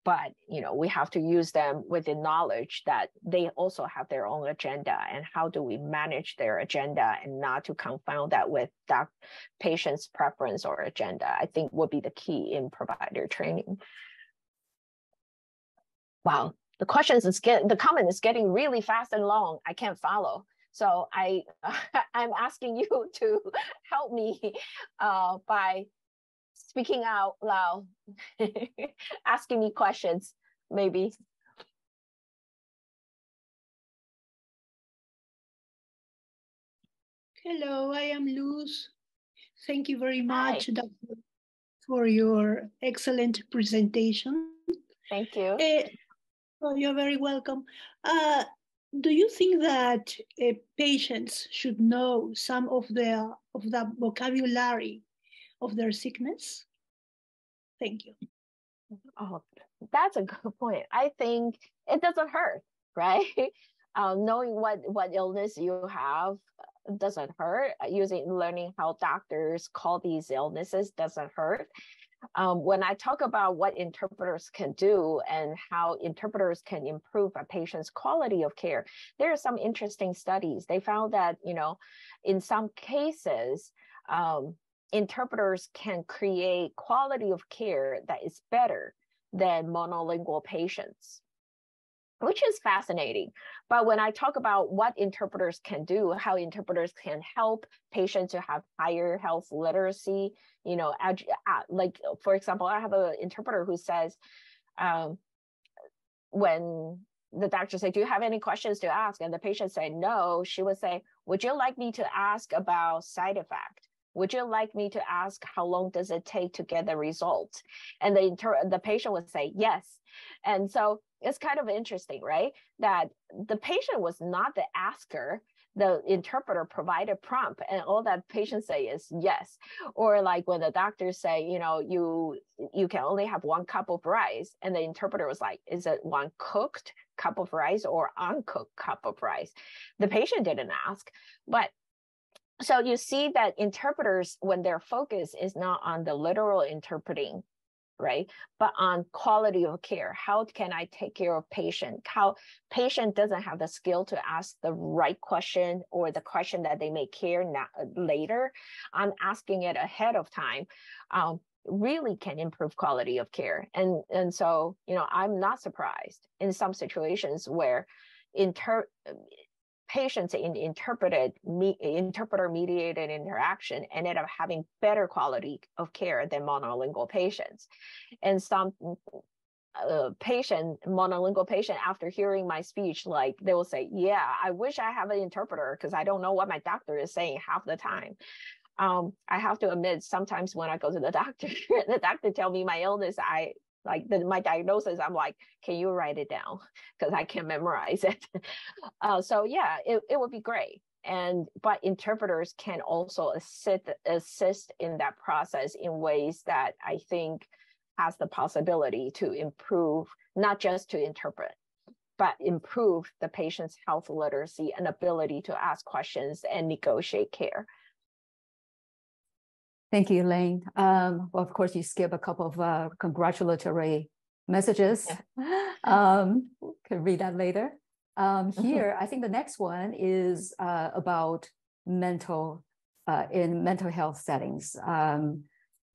But we have to use them with the knowledge that they also have their own agenda, and how do we manage their agenda and not to confound that with that patient's preference or agenda, I think would be the key in provider training. Wow, the comment is getting really fast and long. I can't follow. So I'm asking you to help me by speaking out loud, asking me questions, maybe. Hello, I am Luz. Thank you very much, Doctor, for your excellent presentation. Thank you. You're very welcome. Do you think that patients should know some of the vocabulary of their sickness? Thank you. Oh, that's a good point. I think it doesn't hurt, right? Knowing what illness you have doesn't hurt. Learning how doctors call these illnesses doesn't hurt. When I talk about what interpreters can do and how interpreters can improve a patient's quality of care, there are some interesting studies. They found that, in some cases, interpreters can create quality of care that is better than monolingual patients, which is fascinating. But when I talk about what interpreters can do, how interpreters can help patients to have higher health literacy, like, for example, I have an interpreter who says, when the doctor say, do you have any questions to ask? And the patient say, no, she would say, would you like me to ask about side effect? Would you like me to ask how long does it take to get the result? And the patient would say yes. And so it's kind of interesting, right? That the patient was not the asker. The interpreter provided prompt, and all that patient say is yes. Or like when the doctors say, you can only have 1 cup of rice, and the interpreter was like, is it 1 cooked cup of rice or uncooked cup of rice? The patient didn't ask, but so you see that interpreters, when their focus is not on the literal interpreting, right, but on quality of care. How can I take care of patient? How patient doesn't have the skill to ask the right question or the question that they may care later. I'm asking it ahead of time. really can improve quality of care. And so, I'm not surprised in some situations where patients in interpreter-mediated interaction ended up having better quality of care than monolingual patients. And some monolingual patient, after hearing my speech, like they will say, yeah, I wish I have an interpreter because I don't know what my doctor is saying half the time. I have to admit, sometimes when I go to the doctor, the doctor tell me my illness, my diagnosis, I'm like, can you write it down? Because I can't memorize it. So yeah, it would be great. But interpreters can also assist in that process in ways that I think has the possibility to improve, not just to interpret, but improve the patient's health literacy and ability to ask questions and negotiate care. Thank you, Elaine. Well, of course, you skip a couple of congratulatory messages. Yeah. Can read that later. Here, I think the next one is about in mental health settings.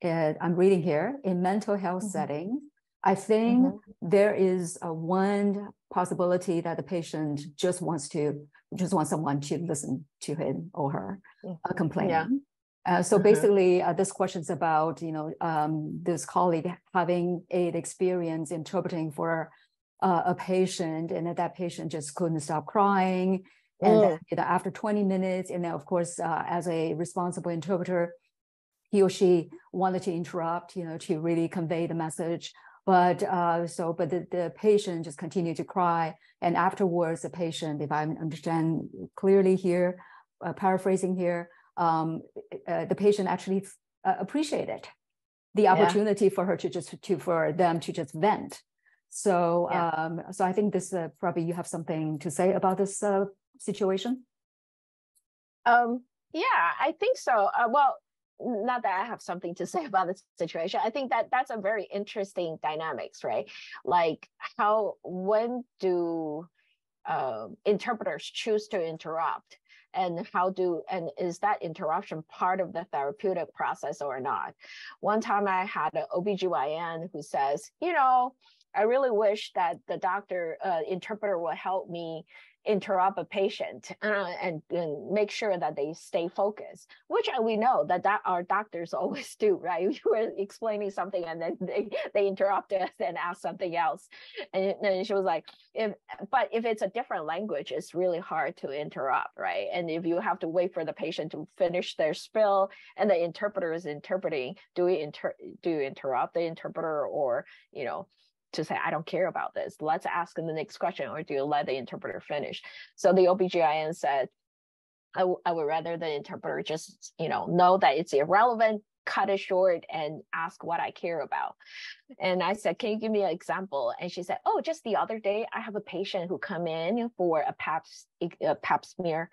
And I'm reading here, in mental health setting, I think there is one possibility that the patient just wants someone to listen to him or her complaining. Yeah. So basically, this question is about, this colleague having an experience interpreting for a patient, and that patient just couldn't stop crying. And then, after 20 minutes, and then, of course, as a responsible interpreter, he or she wanted to interrupt, to really convey the message. But the patient just continued to cry. And afterwards, the patient, if I understand clearly here, paraphrasing here, the patient actually appreciated the opportunity for them to just vent. So, so I think this probably you have something to say about this situation. Yeah, I think so. Well, not that I have something to say about this situation. I think that's a very interesting dynamics, right? Like when do interpreters choose to interrupt? And is that interruption part of the therapeutic process or not? One time I had an OBGYN who says, I really wish that the interpreter will help me interrupt a patient and make sure that they stay focused, which we know that our doctors always do, right? You were explaining something and then they interrupt us and ask something else. And then she was like, but if it's a different language, it's really hard to interrupt, right? And if you have to wait for the patient to finish their spill and the interpreter is interpreting, do you interrupt the interpreter, or, to say, I don't care about this, let's ask in the next question, or do you let the interpreter finish? So the OBGYN said, I would rather the interpreter just, know that it's irrelevant, cut it short, and ask what I care about. And I said, can you give me an example? And she said, oh, just the other day, I have a patient who come in for a pap smear.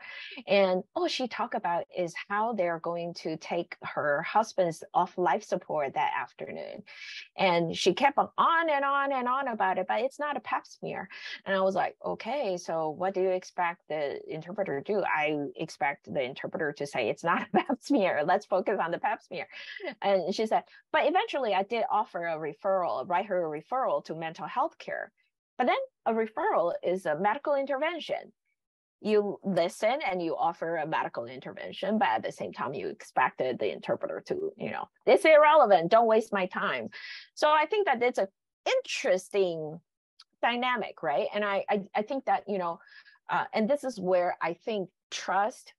And all she talked about is how they're going to take her husband's off life support that afternoon. And she kept on and on and on about it, but it's not a pap smear. And I was like, okay, so what do you expect the interpreter to do? I expect the interpreter to say, it's not a pap smear. Let's focus on the pap smear. And she said, but eventually I did offer write her a referral to mental health care. But then a referral is a medical intervention. You listen and you offer a medical intervention, but at the same time, you expected the interpreter to, it's irrelevant, don't waste my time. So I think that it's an interesting dynamic, right? And I think that, and this is where I think trust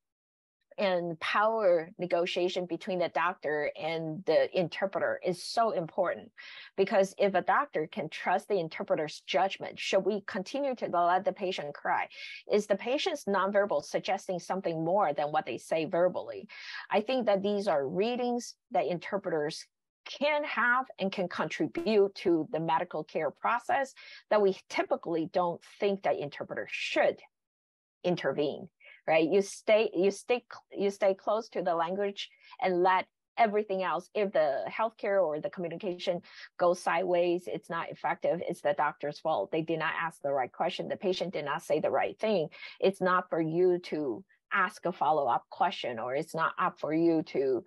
and power negotiation between the doctor and the interpreter is so important, because if a doctor can trust the interpreter's judgment, should we continue to let the patient cry? Is the patient's nonverbal suggesting something more than what they say verbally? I think that these are readings that interpreters can have and can contribute to the medical care process that we typically don't think that interpreters should intervene. Right? You stay close to the language and let everything else, if the healthcare or the communication goes sideways, it's not effective, it's the doctor's fault. They did not ask the right question. The patient did not say the right thing. It's not for you to ask a follow-up question, or it's not up for you to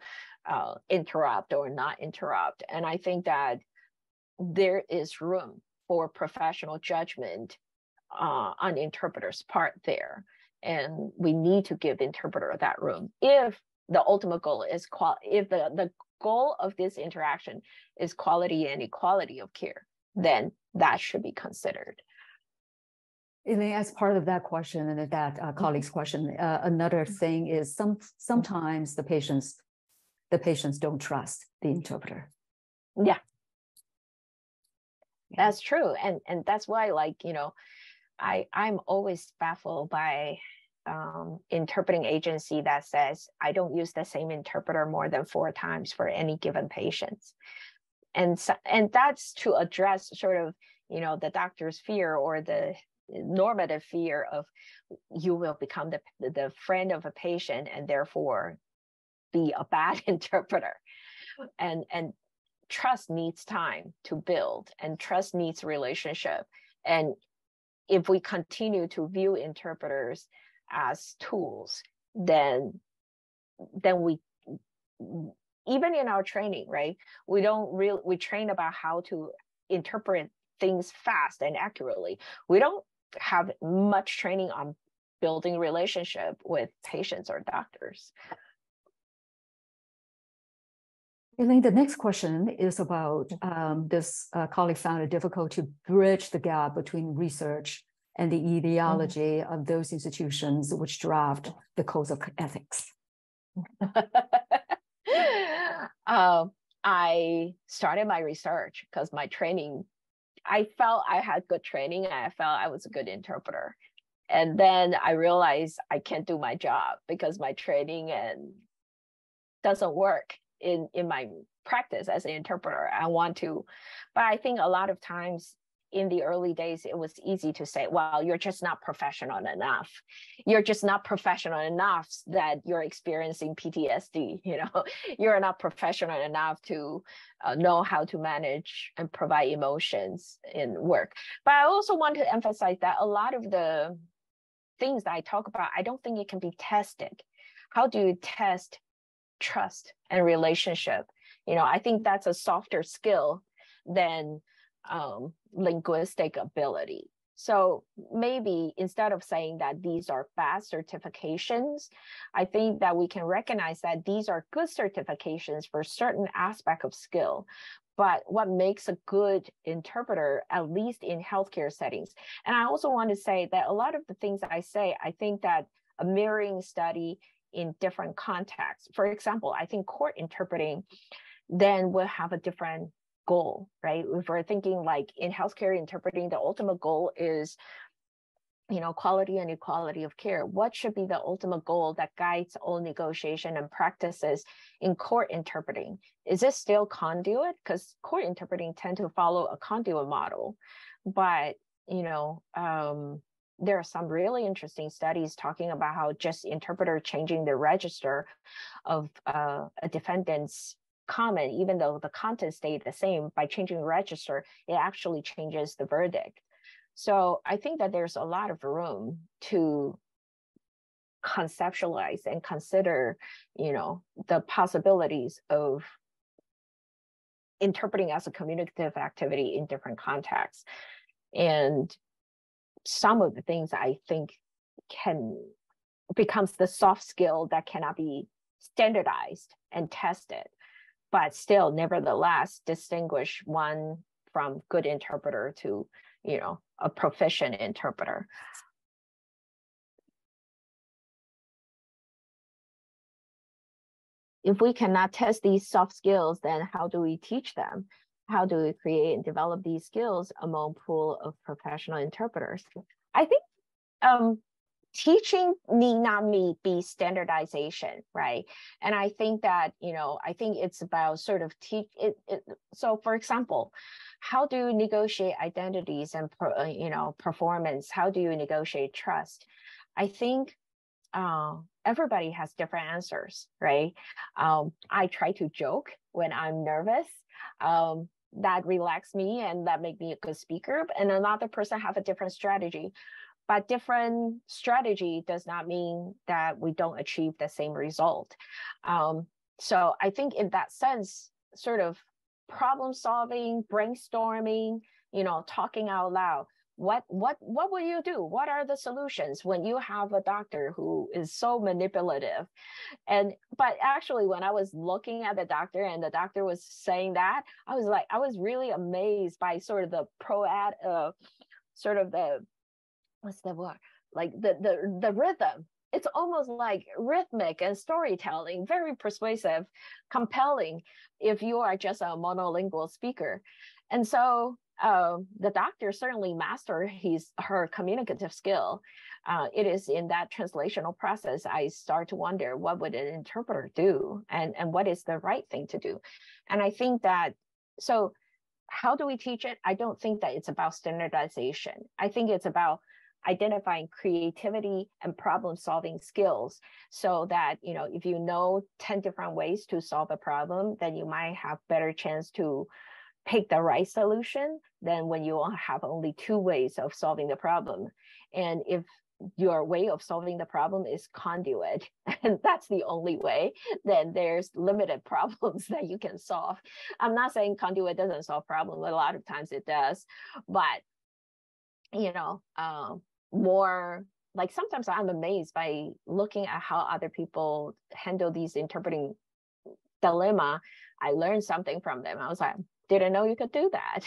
interrupt or not interrupt. And I think that there is room for professional judgment on interpreter's part there. And we need to give the interpreter that room. If the ultimate goal is if the goal of this interaction is quality and equality of care, then that should be considered. Elaine, as part of that question and that colleague's question, another thing is sometimes the patients don't trust the interpreter. Yeah, that's true, and that's why, like, you know, I'm always baffled by interpreting agency that says I don't use the same interpreter more than 4 times for any given patient, and that's to address sort of, you know, the doctor's fear or the normative fear of you will become the friend of a patient and therefore be a bad interpreter. And trust needs time to build, and trust needs relationship. And if we continue to view interpreters as tools, then we, even in our training, right, we train about how to interpret things fast and accurately. We don't have much training on building relationship with patients or doctors. Elaine, the next question is about this colleague found it difficult to bridge the gap between research and the ideology of those institutions which draft the codes of ethics. I started my research because my training, I felt I had good training and I felt I was a good interpreter. And then I realized I can't do my job because my training doesn't work in my practice as an interpreter. I want to, but I think a lot of times in the early days, it was easy to say, well, you're just not professional enough. You're just not professional enough that you're experiencing PTSD. You know, you're not professional enough to know how to manage and provide emotions in work. But I also want to emphasize that a lot of the things that I talk about, I don't think it can be tested. How do you test trust and relationship? You know, I think that's a softer skill than linguistic ability. So maybe instead of saying that these are bad certifications, I think that we can recognize that these are good certifications for certain aspect of skill. But what makes a good interpreter, at least in healthcare settings? And I also want to say that a lot of the things that I say, I think that a mirroring study in different contexts. For example, I think court interpreting then will have a different goal, right? If we're thinking like in healthcare interpreting, the ultimate goal is, you know, quality and equality of care. What should be the ultimate goal that guides all negotiation and practices in court interpreting? Is it still conduit? Because court interpreting tend to follow a conduit model, but, you know, there are some really interesting studies talking about how just interpreter changing the register of a defendant's comment, even though the content stayed the same, by changing the register, it actually changes the verdict. So I think that there's a lot of room to conceptualize and consider, you know, the possibilities of interpreting as a communicative activity in different contexts. And some of the things I think becomes the soft skill that cannot be standardized and tested, but still nevertheless distinguish one from good interpreter to, you know, a proficient interpreter. If we cannot test these soft skills, then how do we teach them? How do we create and develop these skills among pool of professional interpreters? I think teaching need not be standardization, right? And I think that, you know, I think it's about sort of so for example, how do you negotiate identities and, you know, performance? How do you negotiate trust? I think everybody has different answers, right? I try to joke when I'm nervous. That relax me and that make me a good speaker. And another person have a different strategy. but different strategy does not mean that we don't achieve the same result. So I think in that sense, sort of problem solving, brainstorming, talking out loud. What will you do? What are the solutions when you have a doctor who is so manipulative? But actually, when I was looking at the doctor and the doctor was saying that, I was really amazed by sort of the what's the word? Like the rhythm. It's almost like rhythmic and storytelling, very persuasive, compelling if you are just a monolingual speaker. And so the doctor certainly mastered her communicative skill. It is in that translational process I start to wonder, what would an interpreter do, and what is the right thing to do? And I think that, so how do we teach it? I don't think that it's about standardization. I think it's about identifying creativity and problem-solving skills, so that, if you know 10 different ways to solve a problem, then you might have better chance to pick the right solution than when you have only 2 ways of solving the problem. And if your way of solving the problem is conduit, and that's the only way, then there's limited problems that you can solve. I'm not saying conduit doesn't solve problems, a lot of times it does, but more like, sometimes I'm amazed by looking at how other people handle these interpreting dilemma. I learned something from them. I was like, didn't know you could do that.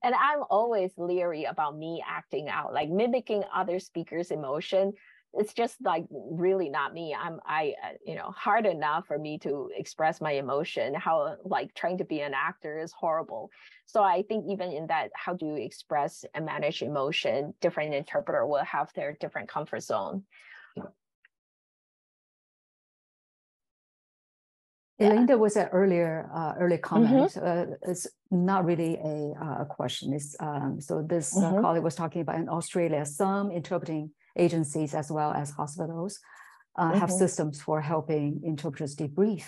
And I'm always leery about me acting out, like mimicking other speakers' emotion. It's just like really not me. Hard enough for me to express my emotion. How like trying to be an actor is horrible. So I think even in that, how do you express and manage emotion, different interpreter will have their different comfort zone. Elaine, there was an early comment. It's not really a question. It's, so this colleague was talking about in Australia, some interpreting agencies as well as hospitals have systems for helping interpreters debrief.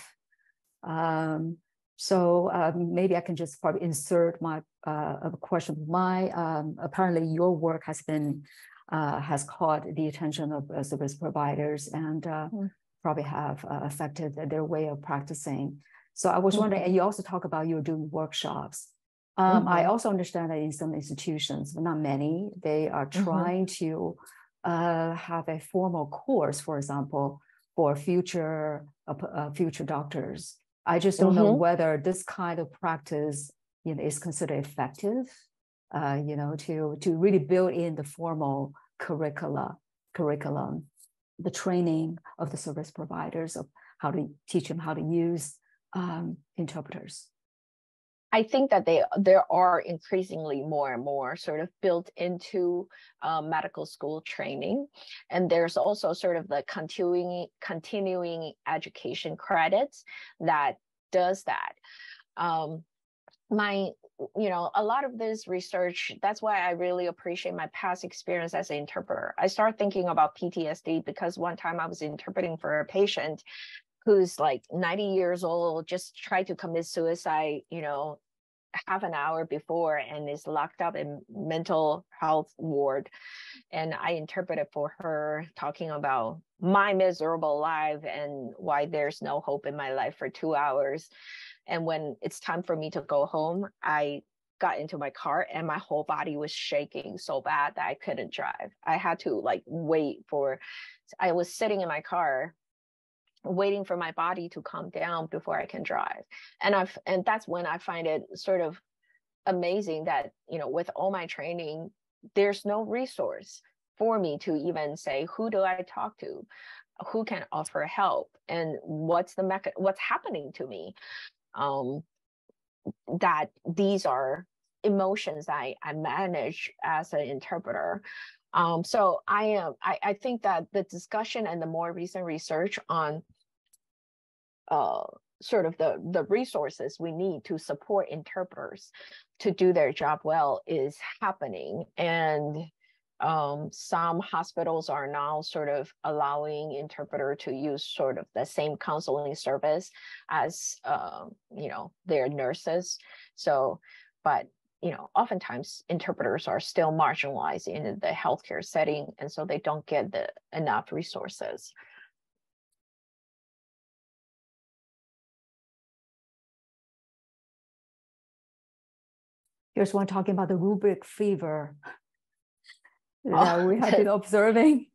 So maybe I can just probably insert my a question. Apparently your work has caught the attention of service providers and probably have affected their way of practicing. So I was wondering, and you also talk about you're doing workshops. I also understand that in some institutions, but not many, they are trying to have a formal course, for example, for future doctors. I just don't know whether this kind of practice, is considered effective, to really build in the formal curriculum, the training of the service providers of how to teach them how to use interpreters. I think that there are increasingly more and more sort of built into medical school training. And there's also sort of the continuing education credits that does that. A lot of this research, that's why I really appreciate my past experience as an interpreter. I started thinking about PTSD because one time I was interpreting for a patient who's like 90 years old, just tried to commit suicide, half an hour before, and is locked up in mental health ward. And I interpreted for her, talking about my miserable life and why there's no hope in my life for 2 hours. And when it's time for me to go home, I got into my car and my whole body was shaking so bad that I couldn't drive. I had to I was sitting in my car waiting for my body to calm down before I can drive. And that's when I find it sort of amazing that, with all my training, there's no resource for me to even say, who do I talk to? Who can offer help? And what's happening to me? That these are emotions I manage as an interpreter. So I think that the discussion and the more recent research on sort of the resources we need to support interpreters to do their job well is happening. And some hospitals are now sort of allowing interpreter to use sort of the same counseling service as their nurses. So, but oftentimes interpreters are still marginalized in the healthcare setting, and so they don't get enough resources. Here's one talking about the rubric fever that we have been observing.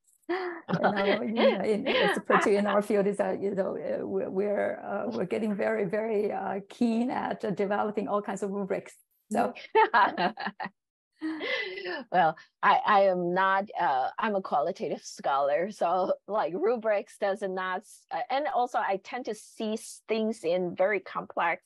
It's pretty in our field is that we're getting very, very keen at developing all kinds of rubrics. So well, I am not I'm a qualitative scholar, so like rubrics does not and also I tend to see things in very complex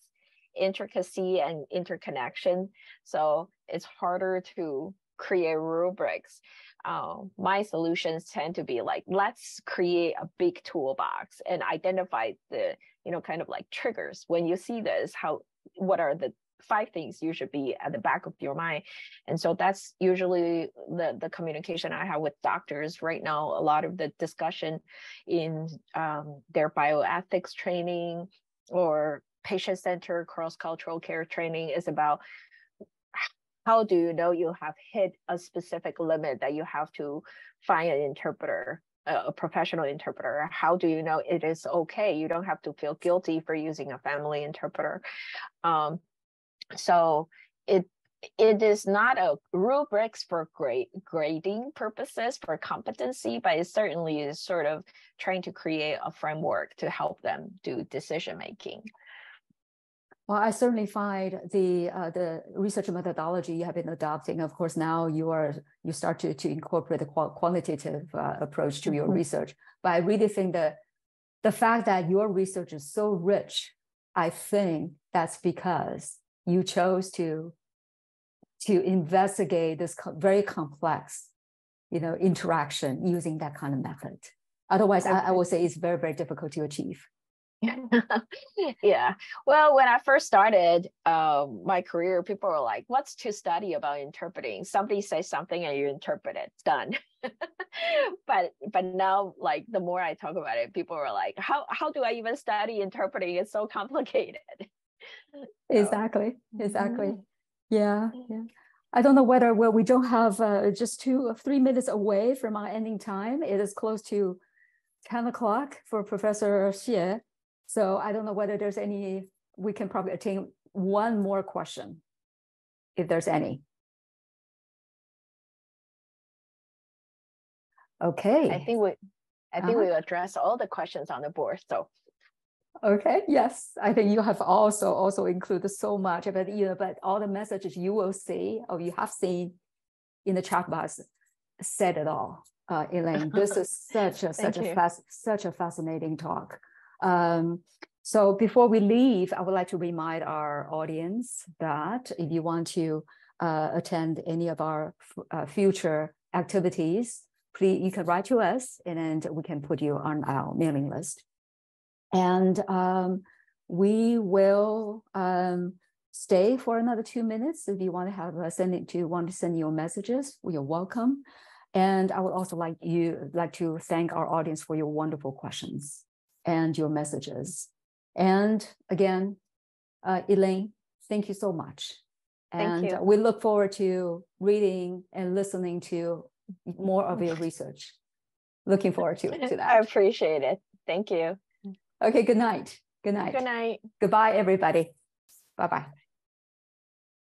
intricacy and interconnection, so it's harder to create rubrics. My solutions tend to be like, let's create a big toolbox and identify the kind of like triggers. When you see this, what are the 5 things you should be at the back of your mind? And so that's usually the communication I have with doctors right now. A lot of the discussion in their bioethics training or patient-centered cross-cultural care training is about how do you know you have hit a specific limit that you have to find an interpreter, a professional interpreter? How do you know it is okay? You don't have to feel guilty for using a family interpreter. So it is not a rubrics for grading purposes, for competency, but it certainly is sort of trying to create a framework to help them do decision making. Well, I certainly find the research methodology you have been adopting. Of course, now you start to incorporate the quantitative approach to your research. But I really think that the fact that your research is so rich, I think that's because you chose to investigate this very complex, interaction using that kind of method. Otherwise, I would say it's very, very difficult to achieve. Yeah. Well, when I first started my career, people were like, what's to study about interpreting? Somebody says something and you interpret it. It's done. But now, like, the more I talk about it, people are like, how do I even study interpreting? It's so complicated. Exactly. Yeah. I don't know whether we don't have just 2 or 3 minutes away from our ending time. It is close to 10 o'clock for Professor Hsieh. So I don't know whether there's we can probably attain one more question, if there's any. Okay. I think we addressed all the questions on the board. So. Okay. Yes, I think you have also included so much of it, but all the messages you will see or you have seen in the chat box said it all. Elaine, this is such a fascinating talk. So before we leave, I would like to remind our audience that if you want to attend any of our future activities, please, you can write to us and then we can put you on our mailing list. And we will stay for another 2 minutes. If you want to have want to send your messages, you're welcome. And I would also like to thank our audience for your wonderful questions and your messages. And again, Elaine, thank you so much. And thank you. We look forward to reading and listening to more of your research. Looking forward to that. I appreciate it. Thank you. Okay, good night. Good night. Good night. Goodbye, everybody. Bye-bye.